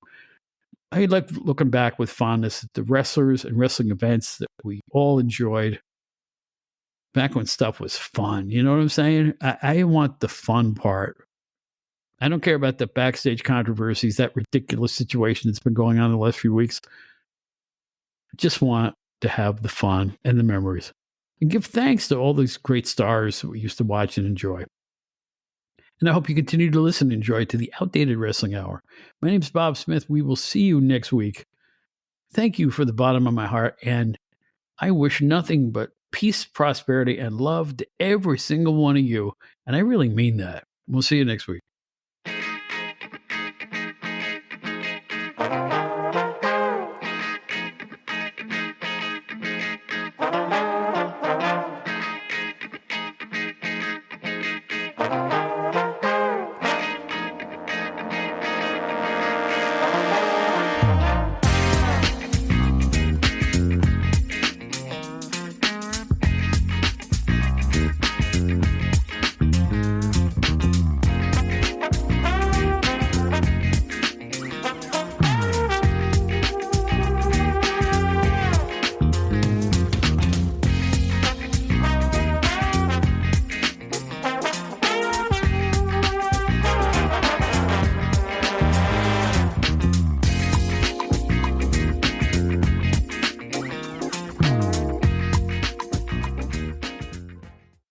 I like looking back with fondness at the wrestlers and wrestling events that we all enjoyed back when stuff was fun. You know what I'm saying? I want the fun part. I don't care about the backstage controversies, that ridiculous situation that's been going on the last few weeks. I just want to have the fun and the memories and give thanks to all these great stars that we used to watch and enjoy. And I hope you continue to listen and enjoy to the Outdated Wrestling Hour. My name's Bob Smith. We will see you next week. Thank you from the bottom of my heart, and I wish nothing but peace, prosperity, and love to every single one of you. And I really mean that. We'll see you next week.